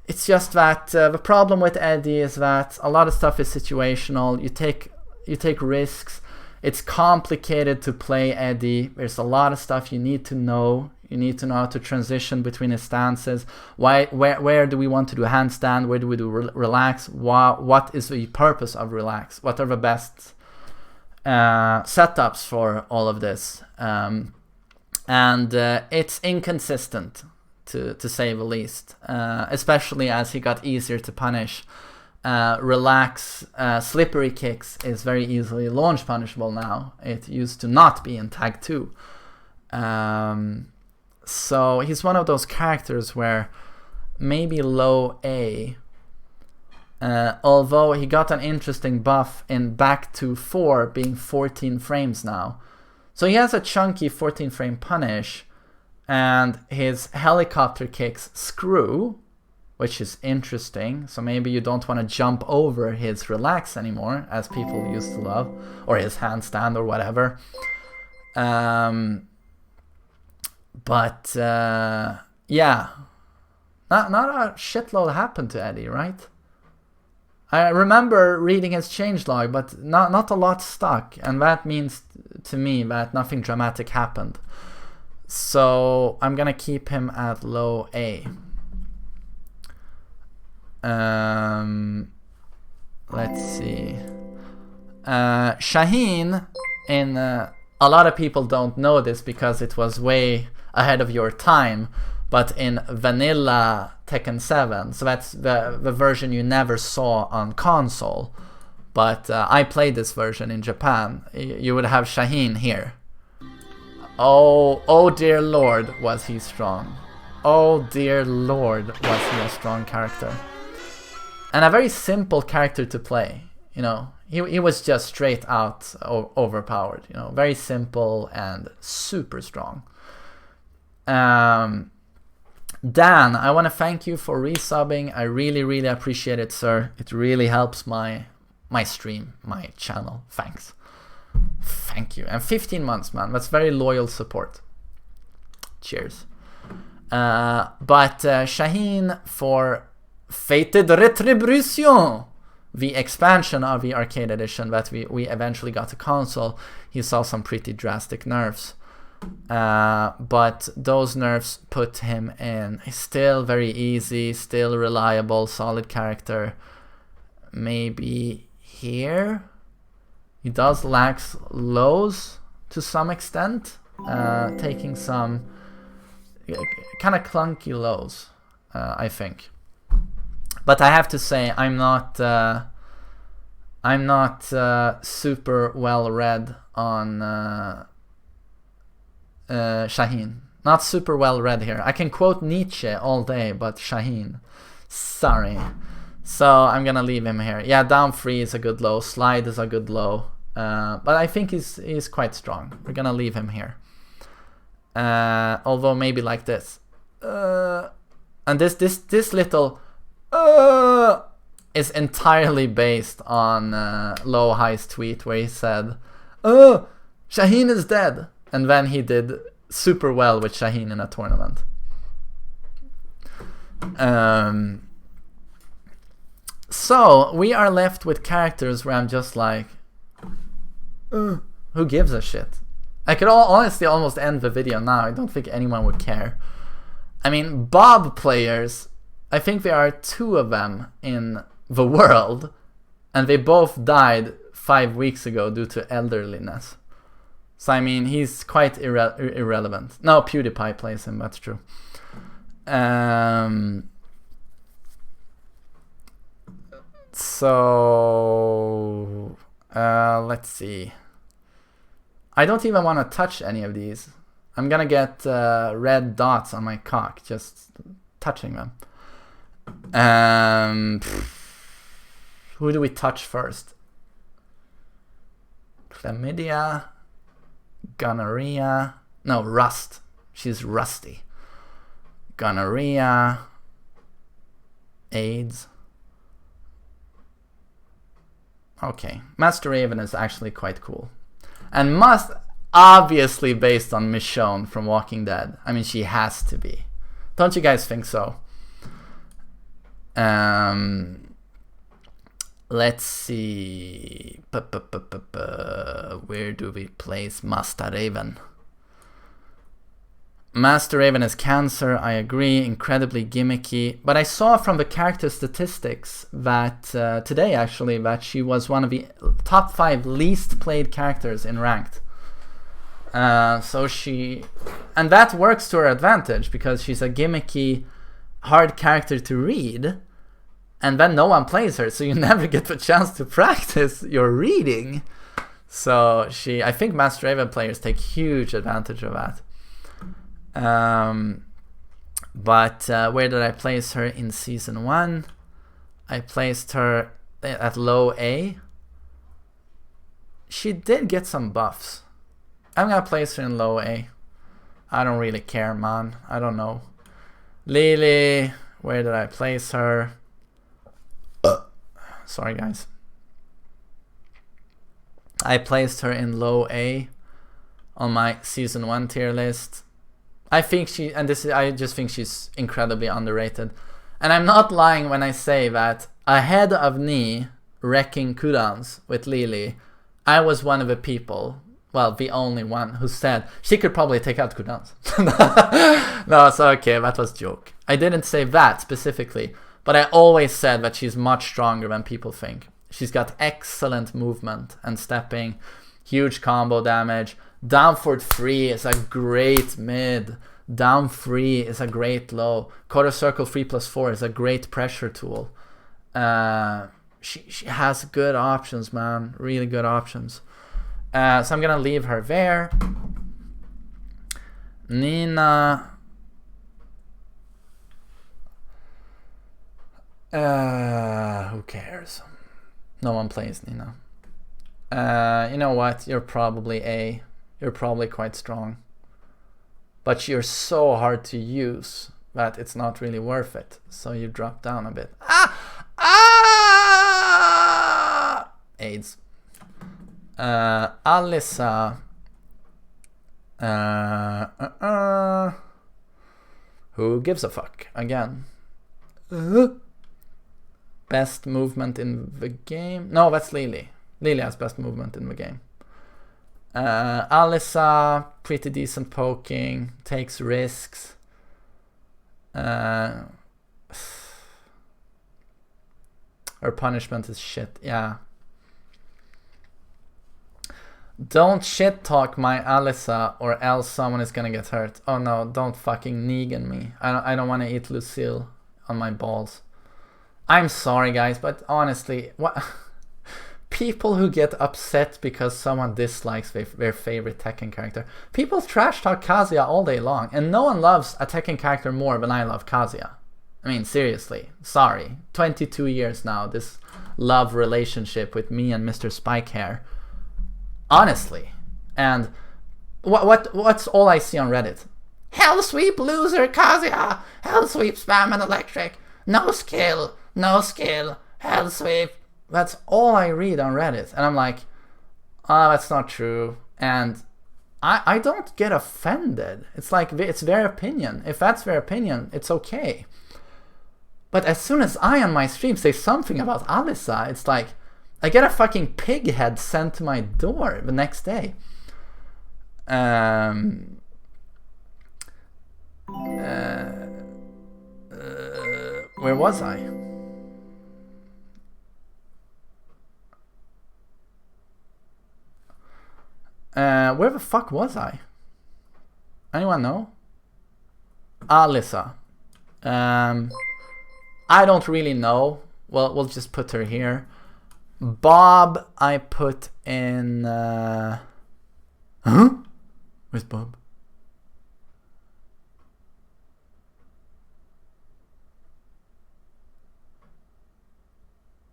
[SPEAKER 1] It's just that the problem with Eddie is that a lot of stuff is situational. You take risks. It's complicated to play Eddie. There's a lot of stuff you need to know. You need to know how to transition between his stances. Where do we want to do handstand? Where do we do relax? What is the purpose of relax? What are the best setups for all of this. And it's inconsistent, to say the least, especially as he got easier to punish. Relax, slippery kicks is very easily launch punishable now. It used to not be in Tag 2. So he's one of those characters where maybe low A, although he got an interesting buff in back to 4 being 14 frames now. So he has a chunky 14 frame punish, and his helicopter kicks screw, which is interesting. So maybe you don't want to jump over his relax anymore, as people used to love, or his handstand or whatever. But yeah, not a shitload happened to Eddie, right? I remember reading his changelog, but not a lot stuck, and that means to me that nothing dramatic happened. So I'm gonna keep him at low A. Let's see. Shaheen, in a lot of people don't know this because it was way ahead of your time, but in vanilla Tekken 7, so that's the version you never saw on console, but I played this version in Japan. You would have Shaheen here. Oh dear lord, was he strong. Oh dear lord, was he a strong character. And a very simple character to play, you know. He was just straight out overpowered, you know. Very simple and super strong. Dan, I want to thank you for resubbing. I really appreciate it, sir. It really helps my stream, my channel. Thanks. Thank you. And 15 months, man. That's very loyal support. Cheers. But Shaheen for Fated Retribution, the expansion of the arcade edition that we eventually got to console, he saw some pretty drastic nerfs. But those nerfs put him in still very easy, still reliable, solid character. Maybe here he does lack lows to some extent, taking some kind of clunky lows, I think. But I have to say, I'm not super well read on Shaheen. Not super well read here. I can quote Nietzsche all day, but Shaheen, sorry. So I'm gonna leave him here. Yeah, down 3 is a good low. Slide is a good low. But I think he's quite strong. We're gonna leave him here. Although maybe like this. And this little is entirely based on Low High's tweet where he said, Shaheen is dead. And then he did super well with Shaheen in a tournament. So we are left with characters where I'm just like, who gives a shit? I could honestly almost end the video now. I don't think anyone would care. I mean, Bob players, I think there are 2 of them in the world, and they both died 5 weeks ago due to elderliness. So I mean, he's quite irrelevant. No, PewDiePie plays him, that's true. So let's see. I don't even want to touch any of these. I'm gonna get red dots on my cock just touching them. Who do we touch first? Chlamydia, gonorrhea. No, rust. She's rusty. Gonorrhea, AIDS. Okay, Master Raven is actually quite cool. And must obviously based on Michonne from Walking Dead. I mean, she has to be. Don't you guys think so? Let's see. Where do we place Master Raven? Master Raven is cancer, I agree, incredibly gimmicky. But I saw from the character statistics that today actually that she was one of the top 5 least played characters in ranked. So she, and that works to her advantage because she's a gimmicky, hard character to read, and then no one plays her, so you never get the chance to practice your reading. So I think Master Raven players take huge advantage of that. But where did I place her in season 1? I placed her at low A. She did get some buffs. I'm gonna place her in low A. I don't really care, man. I don't know. Lily, where did I place her? Sorry, guys. I placed her in low A on my season 1 tier list. I think I just think she's incredibly underrated. And I'm not lying when I say that ahead of Ni wrecking cooldowns with Lily, I was one of the people, well, the only one who said she could probably take out cooldowns. No, so okay, that was a joke. I didn't say that specifically, but I always said that she's much stronger than people think. She's got excellent movement and stepping, huge combo damage. Down forward 3 is a great mid. Down 3 is a great low. Quarter circle 3+4 is a great pressure tool. She has good options, man. Really good options. So I'm gonna leave her there. Nina. Who cares? No one plays Nina. You know what? You're probably A. You're probably quite strong. But you're so hard to use that it's not really worth it. So you drop down a bit. AIDS. Elissa. Who gives a fuck? Again. Best movement in the game? No, that's Lily. Lily has best movement in the game. Elissa, pretty decent poking, takes risks. Her punishment is shit, yeah. Don't shit talk my Elissa or else someone is gonna get hurt. Oh no, don't fucking Negan me. I don't want to eat Lucille on my balls. I'm sorry guys, but honestly, what people who get upset because someone dislikes their favorite Tekken character. People trash talk Kazuya all day long, and no one loves a Tekken character more than I love Kazuya. I mean, seriously, sorry. 22 years now, this love relationship with me and Mr. Spikehair. Honestly. And what's all I see on Reddit? Hell sweep loser Kazuya! Hell sweep spam and electric! No skill! No skill! Hell sweep! That's all I read on Reddit. And I'm like, that's not true. And I don't get offended. It's like, it's their opinion. If that's their opinion, it's okay. But as soon as I on my stream say something about Elissa, it's like, I get a fucking pig head sent to my door the next day. Where was I? Where the fuck was I? Anyone know? Elissa. I don't really know. Well, we'll just put her here. Bob, I put in... Huh? Where's Bob?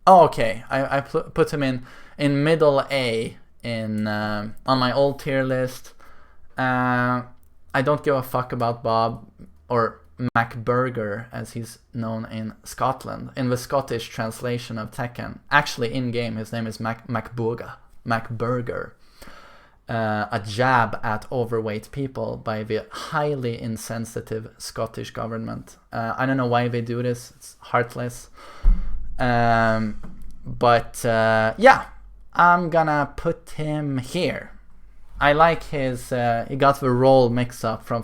[SPEAKER 1] Oh, okay. I put him in middle A in on my old tier list. I don't give a fuck about Bob, or MacBurger as he's known in Scotland, in the Scottish translation of Tekken. Actually, in game his name is MacBurger. A jab at overweight people by the highly insensitive Scottish government. I don't know why they do this. It's heartless. But yeah, I'm gonna put him here. I like his, he got the roll mix up from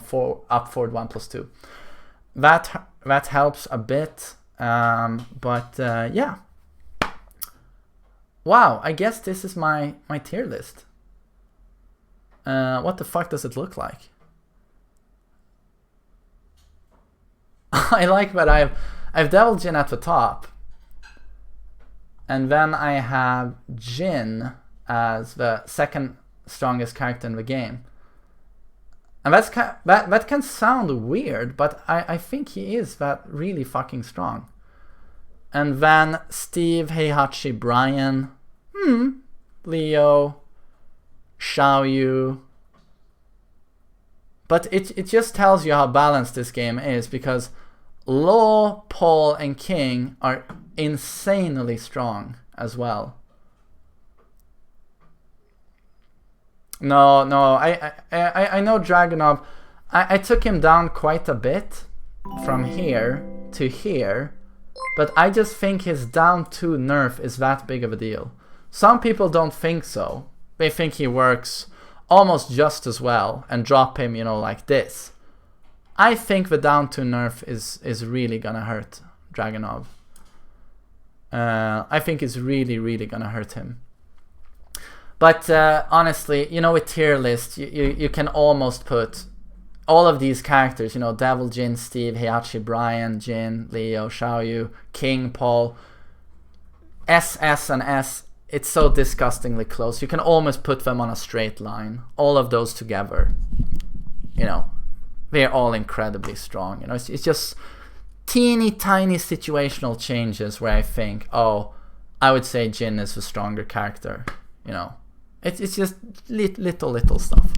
[SPEAKER 1] up forward 1+2. That helps a bit, but yeah. Wow, I guess this is my tier list. What the fuck does it look like? I like that I've Devil Jin at the top, and then I have Jin as the second strongest character in the game. And that can sound weird, but I think he is that really fucking strong. And then Steve, Heihachi, Brian, Leo, Xiaoyu. But it just tells you how balanced this game is, because Law, Paul, and King are insanely strong as well. No, I know Draganov. I took him down quite a bit from here to here, but I just think his down 2 nerf is that big of a deal. Some people don't think so. They think he works almost just as well and drop him, you know, like this. I think the down 2 nerf is really gonna hurt Draganov. I think it's really gonna hurt him. But honestly, you know, with tier list, you can almost put all of these characters, you know, Devil, Jin, Steve, Heihachi, Brian, Jin, Leo, Xiaoyu, King, Paul, S, and S. It's so disgustingly close. You can almost put them on a straight line. All of those together, you know, they're all incredibly strong. You know, it's just teeny tiny situational changes where I think, oh, I would say Jin is the stronger character. You know, it's just little stuff.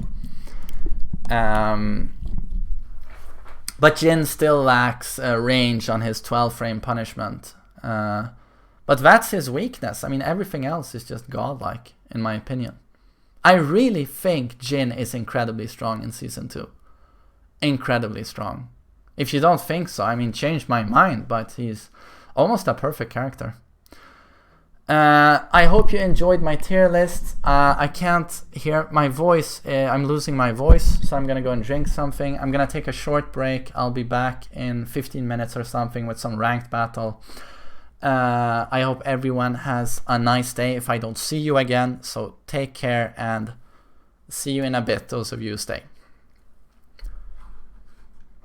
[SPEAKER 1] But Jin still lacks range on his 12 frame punishment. But that's his weakness. I mean, everything else is just godlike, in my opinion. I really think Jin is incredibly strong in Season 2. Incredibly strong. If you don't think so, I mean, change my mind, but he's almost a perfect character. I hope you enjoyed my tier list. I can't hear my voice. I'm losing my voice, so I'm gonna go and drink something. I'm gonna take a short break. I'll be back in 15 minutes or something with some ranked battle. I hope everyone has a nice day if I don't see you again. So take care and see you in a bit, those of you who stay.